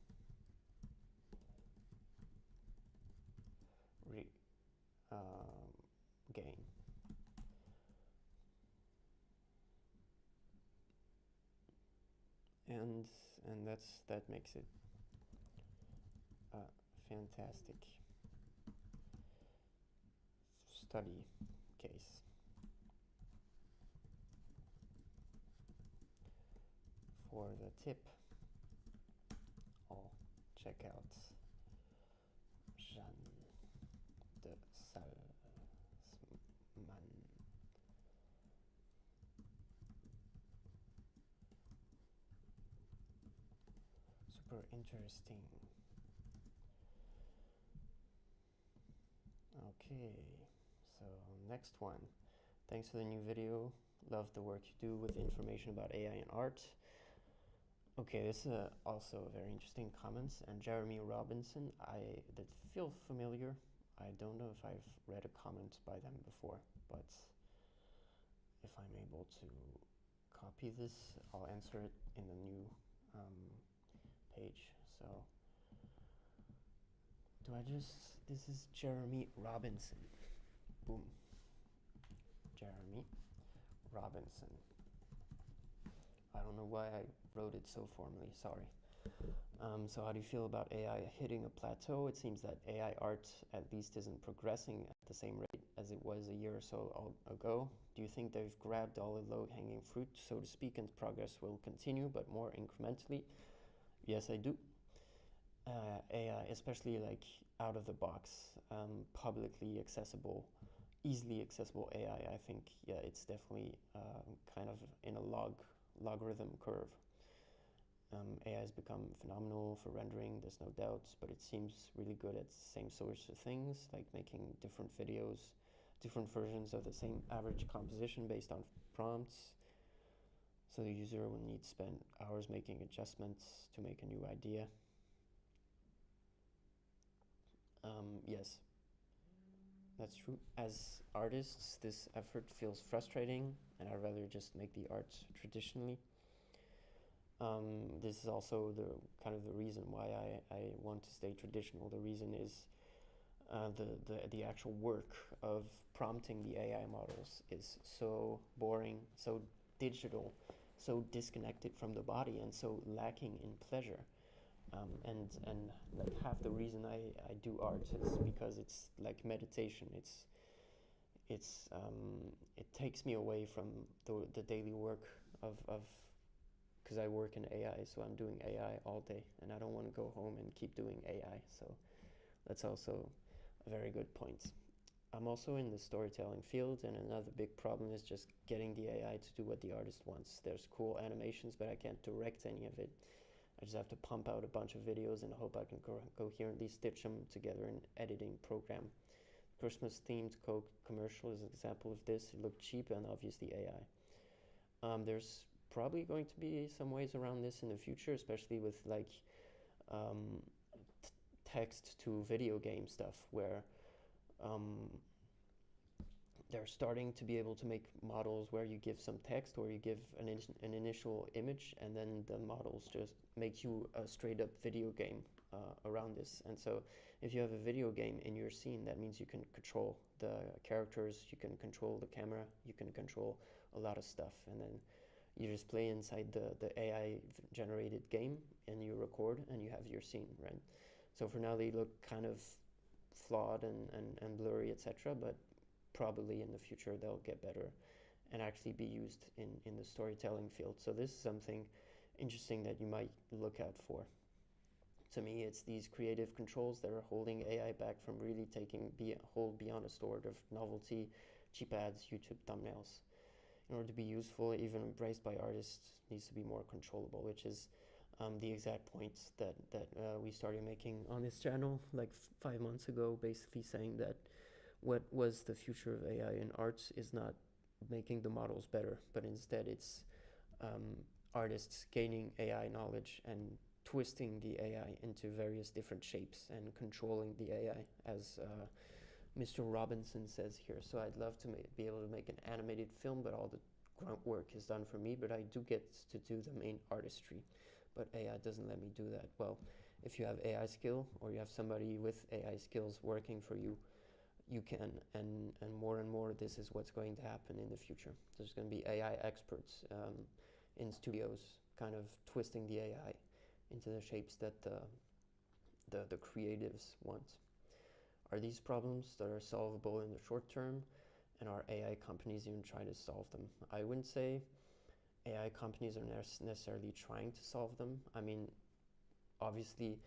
gain. And that makes it a fantastic study case for the tip. I'll check out Jeanne de Salzman. Super interesting. Okay, so next one. Thanks for the new video. Love the work you do with information about AI and art. Okay, this is also a very interesting comments. And Jeremy Robinson, that feel familiar. I don't know if I've read a comment by them before, but if I'm able to copy this, I'll answer it in the new page. So this is Jeremy Robinson. Boom. Jeremy Robinson. I don't know why I wrote it so formally, sorry. So how do you feel about AI hitting a plateau? It seems that AI art at least isn't progressing at the same rate as it was a year or so ago. Do you think they've grabbed all the low-hanging fruit, so to speak, and progress will continue, but more incrementally? Yes, I do. AI, especially like out of the box, publicly accessible, easily accessible AI, I think, yeah, it's definitely kind of in a logarithm curve. AI has become phenomenal for rendering, there's no doubts, but it seems really good at the same sorts of things, like making different videos, different versions of the same average composition based on prompts. So the user will need to spend hours making adjustments to make a new idea. Yes, that's true. As artists, this effort feels frustrating, and I'd rather just make the art traditionally. This is also the kind of the reason why I want to stay traditional. The reason is the actual work of prompting the AI models is so boring, so digital, so disconnected from the body, and so lacking in pleasure. And like half the reason I do art is because it's like meditation. It takes me away from the daily work of because I work in AI, so I'm doing AI all day, and I don't want to go home and keep doing AI. So that's also a very good point. I'm also in the storytelling field, and another big problem is just getting the AI to do what the artist wants. There's cool animations, but I can't direct any of it. I just have to pump out a bunch of videos and hope I can coherently stitch them together in editing program. Christmas-themed Coke commercial is an example of this. It looked cheap and obviously AI. There's probably going to be some ways around this in the future, especially with like text to video game stuff, where they're starting to be able to make models where you give some text or you give an initial image, and then the models just make you a straight up video game around this. And so if you have a video game in your scene, that means you can control the characters, you can control the camera, you can control a lot of stuff, and then you just play inside the AI generated game and you record and you have your scene, right? So for now they look kind of flawed and blurry, etc., but probably in the future they'll get better and actually be used in the storytelling field. So this is something interesting that you might look out for. To me, it's these creative controls that are holding AI back from really hold beyond a sort of novelty, cheap ads, YouTube thumbnails. In order to be useful, even embraced by artists, needs to be more controllable, which is the exact point that we started making on this channel like 5 months ago, basically saying that what was the future of AI in arts is not making the models better, but instead it's artists gaining AI knowledge and twisting the AI into various different shapes and controlling the AI, as Mr. Robinson says here. So I'd love to be able to make an animated film, but all the grunt work is done for me, but I do get to do the main artistry. But AI doesn't let me do that. Well, if you have AI skill, or you have somebody with AI skills working for you, you can, and more this is what's going to happen in the future. There's going to be AI experts in studios kind of twisting the AI into the shapes that the creatives want. Are these problems that are solvable in the short term, and are AI companies even trying to solve them? I wouldn't say AI companies are necessarily trying to solve them. I mean, obviously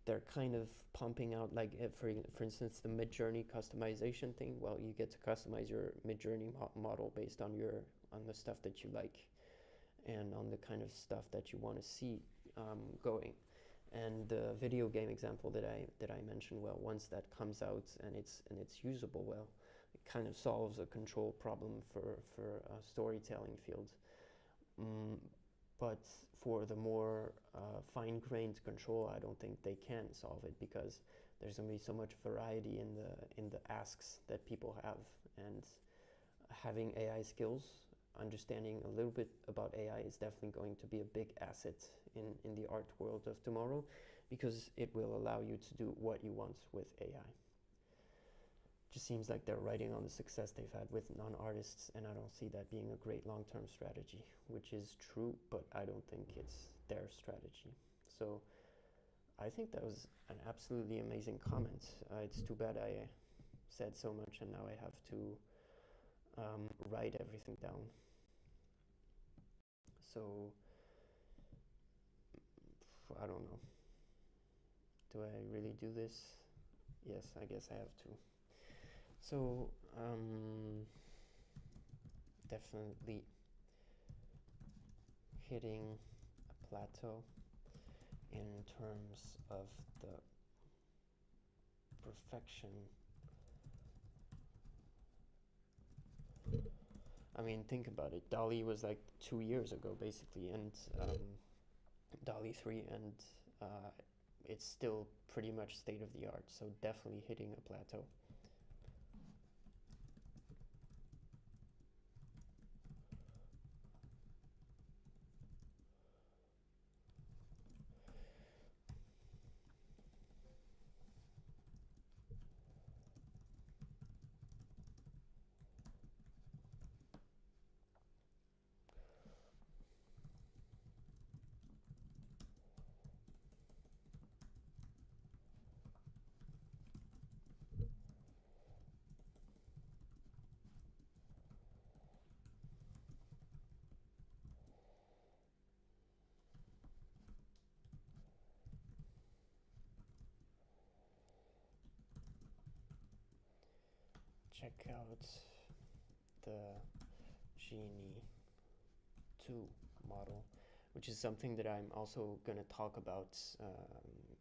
they're kind of pumping out, like for instance, the Midjourney customization thing. Well, you get to customize your Midjourney model based on the stuff that you like and on the kind of stuff that you want to see going. And the video game example that I mentioned, well, once that comes out and it's usable, well, it kind of solves a control problem for a storytelling field. But for the more fine-grained control, I don't think they can solve it, because there's going to be so much variety in the asks that people have, and having AI skills, understanding a little bit about AI is definitely going to be a big asset in the art world of tomorrow, because it will allow you to do what you want with AI. Just seems like they're riding on the success they've had with non-artists, and I don't see that being a great long-term strategy, which is true, but I don't think it's their strategy. So I think that was an absolutely amazing comment. It's too bad I said so much and now I have to write everything down. So I don't know. Do I really do this? Yes, I guess I have to. So definitely hitting a plateau in terms of the perfection. I mean, think about it. DALL-E was like 2 years ago, basically, and DALL-E 3, and it's still pretty much state of the art. So definitely hitting a plateau. Check out the Genie 2 model, which is something that I'm also going to talk about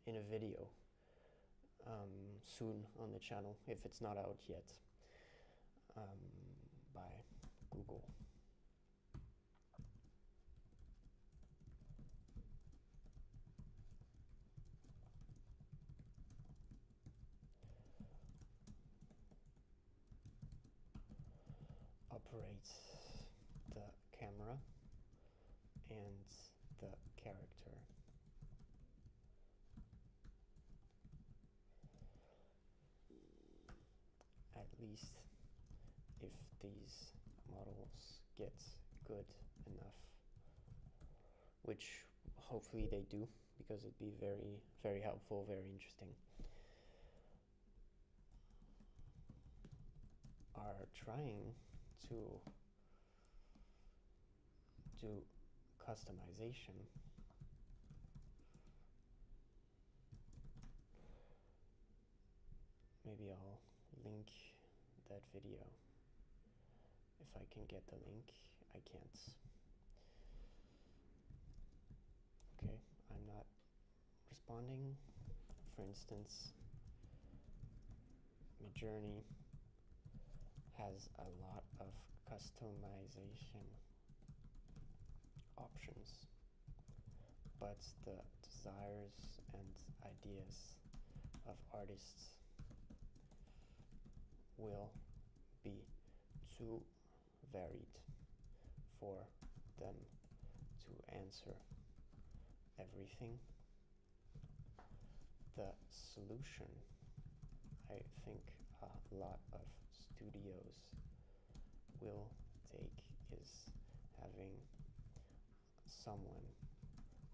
in a video soon on the channel, if it's not out yet, by Google. Operate the camera and the character. At least if these models get good enough, which hopefully they do, because it'd be very, very helpful, very interesting. Are trying to do customization. Maybe I'll link that video. If I can get the link, I can't. Okay, I'm not responding. For instance, Midjourney has a lot of customization options, but the desires and ideas of artists will be too varied for them to answer everything. The solution I think a lot of studios will take is having someone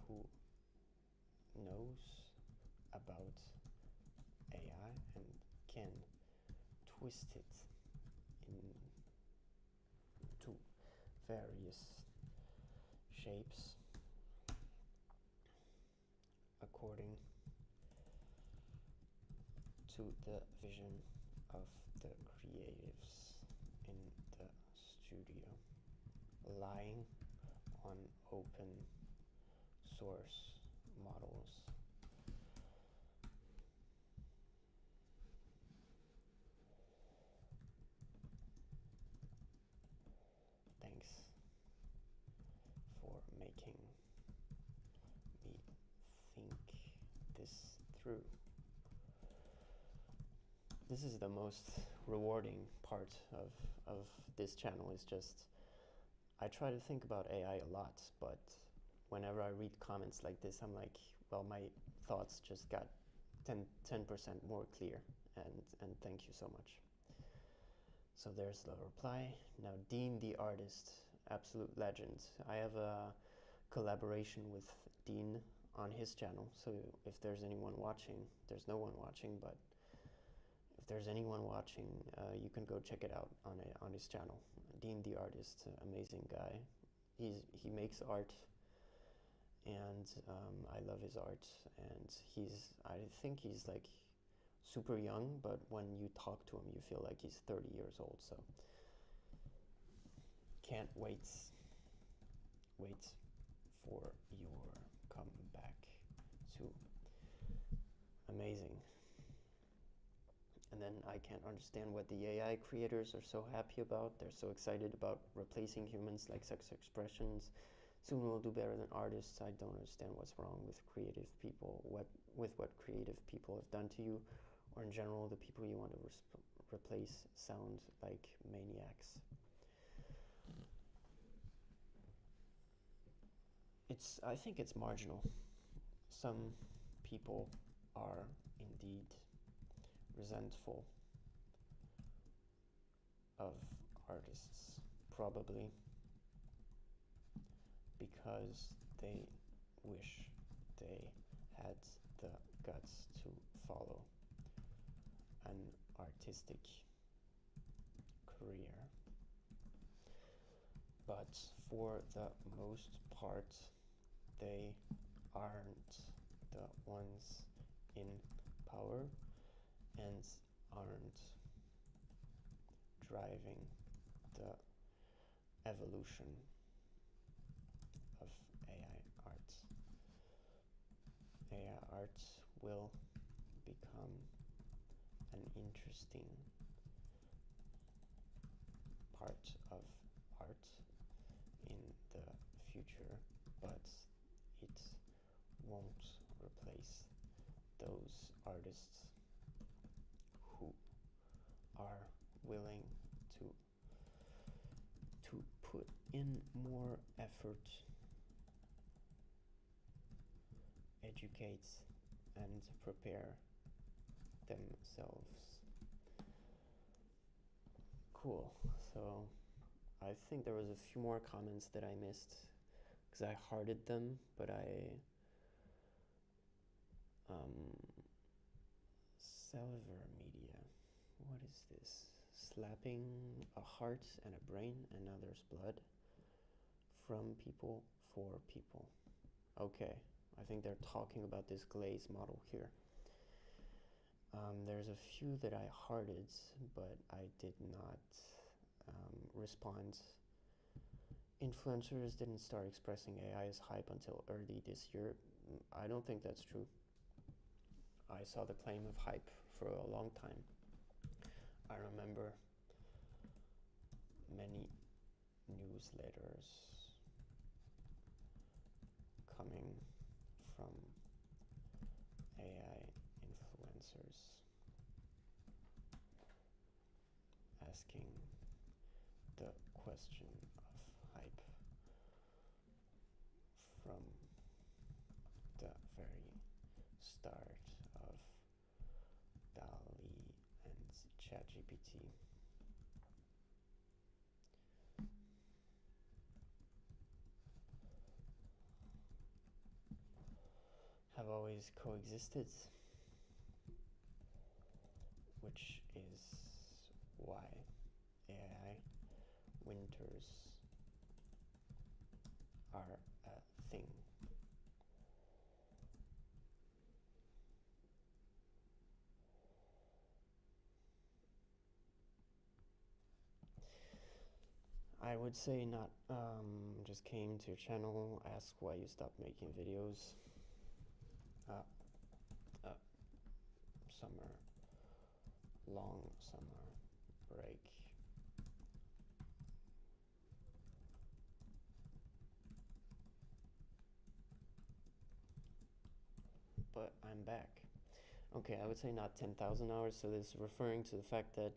who knows about AI and can twist it into various shapes according to the vision of the creatives in the studio, relying on open source models. Thanks for making me think this through. This is the most rewarding part of this channel, is just I try to think about AI a lot, but whenever I read comments like this, I'm like, well, my thoughts just got 10% more clear, and thank you so much. So there's the reply. Now, Dean the artist, absolute legend. I have a collaboration with Dean on his channel, so if there's anyone watching, there's no one watching, but if there's anyone watching, you can go check it out on his channel. Dean the artist, amazing guy. He makes art, and I love his art. And I think he's like super young, but when you talk to him, you feel like he's 30 years old. So can't wait for your comeback too. Amazing. And then I can't understand what the AI creators are so happy about. They're so excited about replacing humans like sex expressions. Soon we'll do better than artists. I don't understand what's wrong with creative people, with what creative people have done to you, or in general, the people you want to replace sound like maniacs. I think it's marginal. Some people are indeed resentful of artists, probably because they wish they had the guts to follow an artistic career. But for the most part, they aren't the ones in power and aren't driving the evolution of AI art. AI art will become an interesting part of art in the future, but it won't replace those artists who are willing to put in more effort, educate, and prepare themselves. Cool. So I think there was a few more comments that I missed because I hearted them, but Salver Media. What is this? Slapping a heart and a brain, and now there's blood. From people, for people. Okay, I think they're talking about this glaze model here. There's a few that I hearted, but I did not respond. Influencers didn't start expressing AI as hype until early this year. I don't think that's true. I saw the claim of hype for a long time. I remember many newsletters coming from AI influencers asking the question of hype from the very start of DALL-E and ChatGPT. Have always coexisted, which is why AI winters are a thing. I would say not. Just came to your channel, asked why you stopped making videos. Summer, long summer break. But I'm back. Okay, I would say not 10,000 hours, so this is referring to the fact that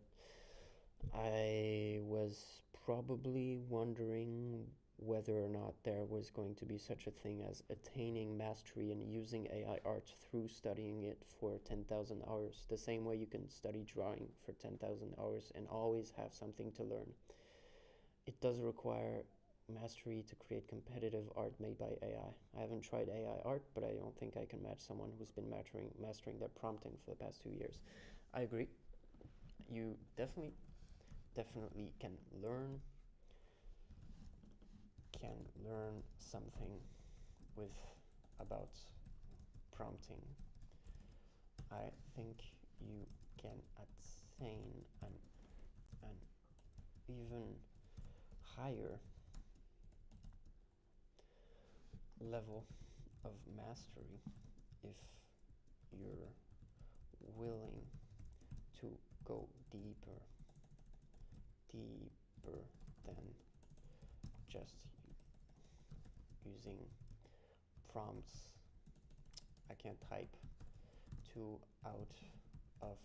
I was probably wondering whether or not there was going to be such a thing as attaining mastery and using AI art through studying it for 10,000 hours, the same way you can study drawing for 10,000 hours and always have something to learn. It does require mastery to create competitive art made by AI. I haven't tried AI art, but I don't think I can match someone who's been mastering their prompting for the past 2 years. I agree. You definitely can learn something with about prompting. I think you can attain an even higher level of mastery if you're willing to go deeper than just using prompts. I can't type 2 out of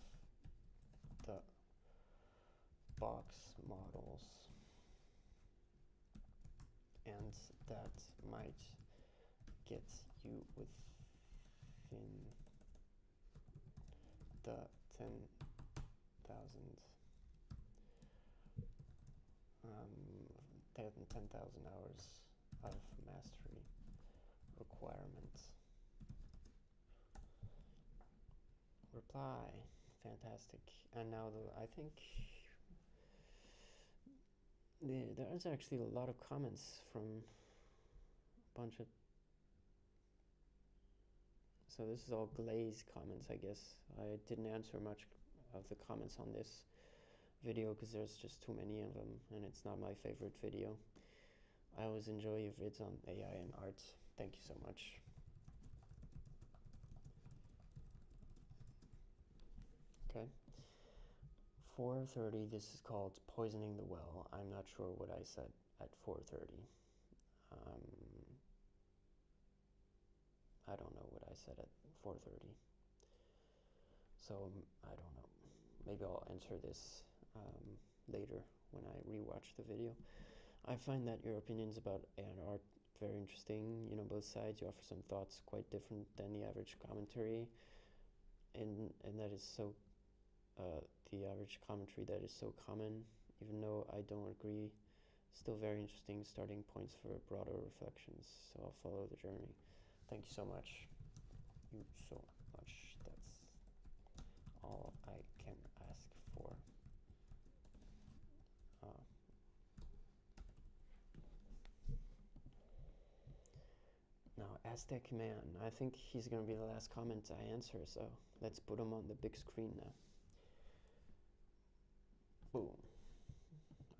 the box models, and that might get you within the 10,000 hours of mastery requirement. Reply, fantastic. And now I think there's actually a lot of comments from a bunch of, so this is all glaze comments, I guess. I didn't answer much of the comments on this video because there's just too many of them and it's not my favorite video. I always enjoy your vids on AI and art. Thank you so much. Okay. 4:30, this is called Poisoning the Well. I'm not sure what I said at 4:30. I don't know what I said at 4:30. So I don't know. Maybe I'll answer this later when I rewatch the video. I find that your opinions about AI and art very interesting. You know, both sides. You offer some thoughts quite different than the average commentary, and that is so the average commentary that is so common. Even though I don't agree, still very interesting starting points for broader reflections. So I'll follow the journey. Thank you so much. You so much. That's all I can ask for. Now, Aztec Man, I think he's going to be the last comment I answer, so let's put him on the big screen now. Boom.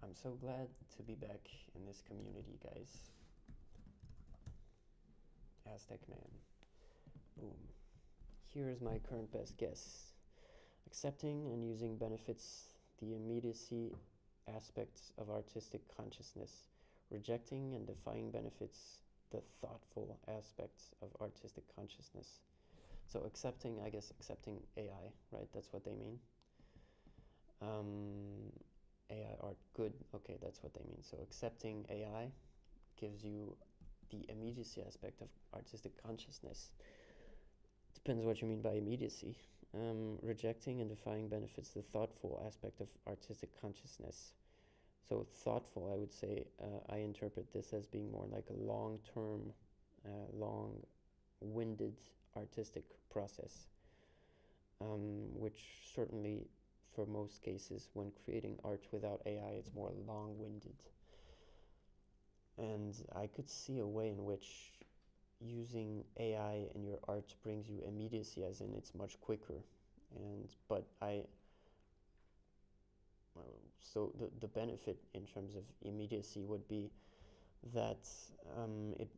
I'm so glad to be back in this community, guys. Aztec Man. Boom. Here's my current best guess. Accepting and using benefits the immediacy aspects of artistic consciousness. Rejecting and defying benefits the thoughtful aspects of artistic consciousness. So accepting, I guess, accepting AI, right? That's what they mean. AI art, good. Okay, that's what they mean. So accepting AI gives you the immediacy aspect of artistic consciousness. Depends what you mean by immediacy. Rejecting and defying benefits the thoughtful aspect of artistic consciousness. So thoughtful, I would say, I interpret this as being more like a long-term, long-winded artistic process, which certainly for most cases when creating art without AI, it's more long-winded. And I could see a way in which using AI in your art brings you immediacy, as in it's much quicker. So the benefit in terms of immediacy would be that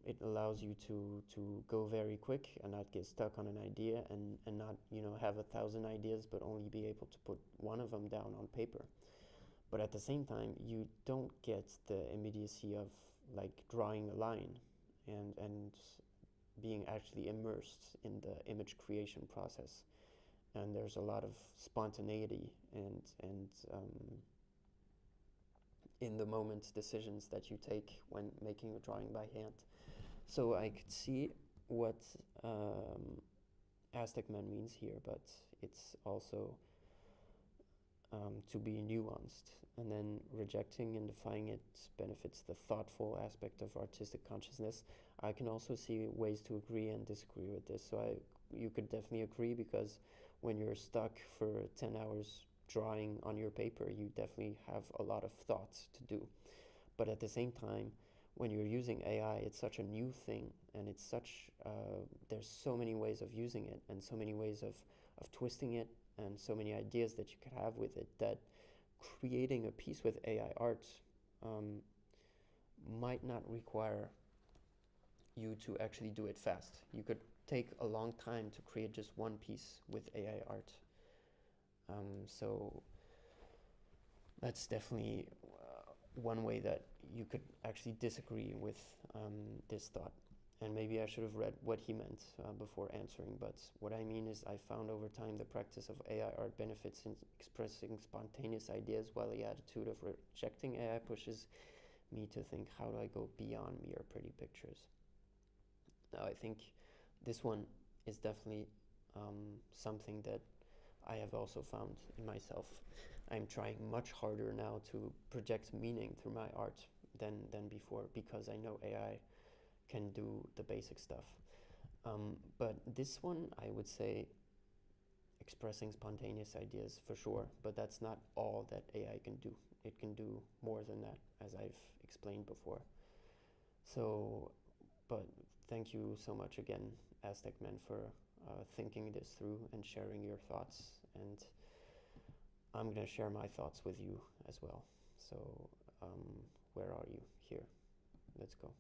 it allows you to go very quick and not get stuck on an idea and not have 1,000 ideas but only be able to put one of them down on paper. But at the same time, you don't get the immediacy of like drawing a line and being actually immersed in the image creation process. And there's a lot of spontaneity and in the moment decisions that you take when making a drawing by hand. So I could see what Aztec Man means here, but it's also to be nuanced. And then rejecting and defying it benefits the thoughtful aspect of artistic consciousness. I can also see ways to agree and disagree with this. So you could definitely agree, because when you're stuck for 10 hours drawing on your paper, you definitely have a lot of thoughts to do. But at the same time, when you're using AI, it's such a new thing, and it's such there's so many ways of using it and so many ways of twisting it and so many ideas that you could have with it, that creating a piece with AI art might not require you to actually do it fast. You could take a long time to create just one piece with AI art. So that's definitely one way that you could actually disagree with this thought. And maybe I should have read what he meant before answering, but what I mean is I found over time the practice of AI art benefits in expressing spontaneous ideas, while the attitude of rejecting AI pushes me to think, how do I go beyond mere pretty pictures? Now I think this one is definitely something that I have also found in myself. I'm trying much harder now to project meaning through my art than before, because I know AI can do the basic stuff. But this one, I would say, expressing spontaneous ideas for sure, but that's not all that AI can do. It can do more than that, as I've explained before. So, but thank you so much again, Aztec Man, for thinking this through and sharing your thoughts. And I'm going to share my thoughts with you as well. So, where are you? Here. Let's go.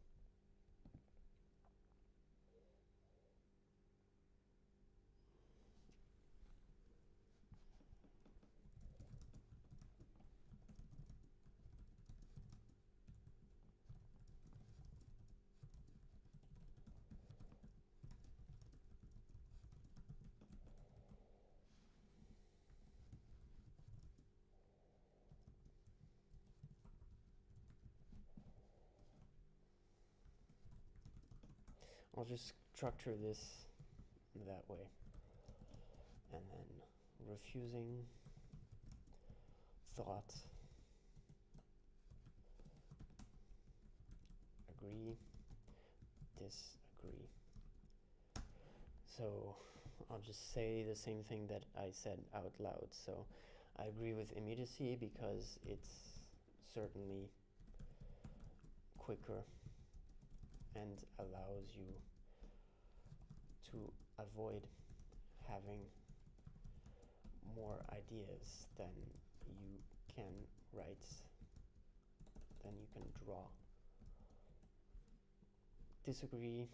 I'll just structure this that way. And then refusing thought, agree, disagree. So I'll just say the same thing that I said out loud. So I agree with immediacy because it's certainly quicker and allows you to avoid having more ideas than you can write, than you can draw. Disagree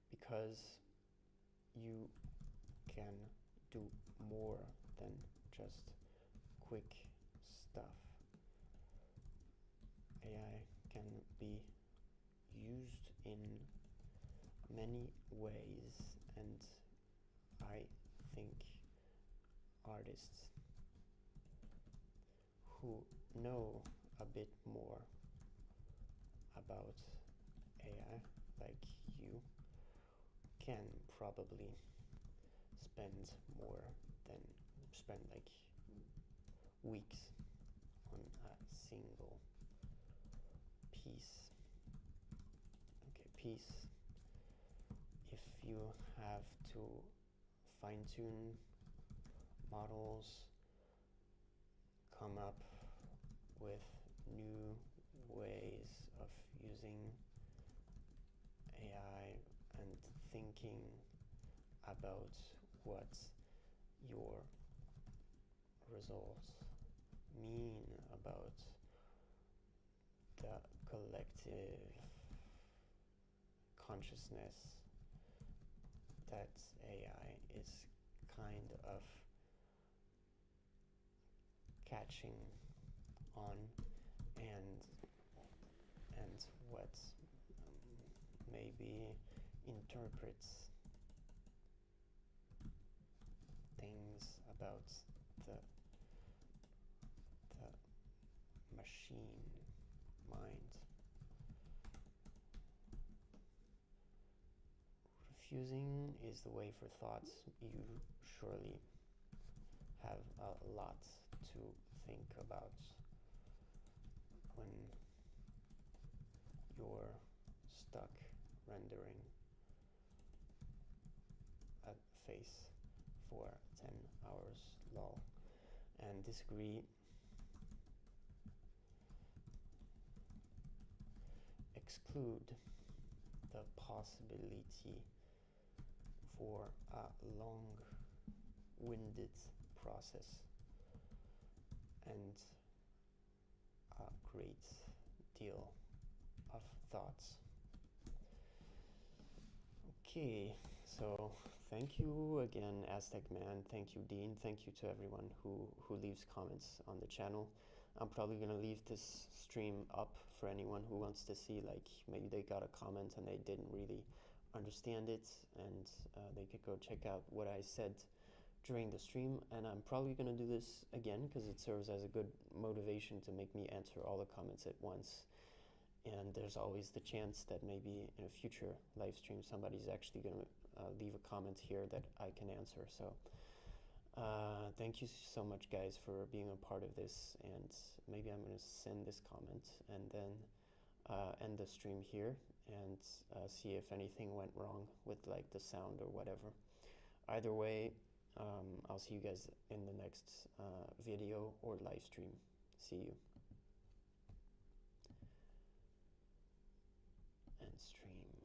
because you can do more than just quick stuff. AI can be used in many ways, and I think artists who know a bit more about AI, like you, can probably spend like weeks on a single piece. If you have to fine-tune models, come up with new ways of using AI and thinking about what your results mean about the collective consciousness that AI is kind of catching on, and what maybe interprets things about the machine mind. Refusing is the way for thoughts. You surely have a lot to think about when you're stuck rendering a face for 10 hours long and disagree. Exclude the possibility for a long-winded process and a great deal of thoughts. Okay, so thank you again, Aztec Man. Thank you, Dean. Thank you to everyone who leaves comments on the channel. I'm probably gonna leave this stream up for anyone who wants to see, like, maybe they got a comment and they didn't really understand it, and they could go check out what I said during the stream. And I'm probably gonna do this again because it serves as a good motivation to make me answer all the comments at once. And there's always the chance that maybe in a future live stream somebody's actually gonna leave a comment here that I can answer. So thank you so much, guys, for being a part of this. And maybe I'm gonna send this comment and then end the stream here and see if anything went wrong with like the sound or whatever. Either way, I'll see you guys in the next video or live stream. See you. End stream.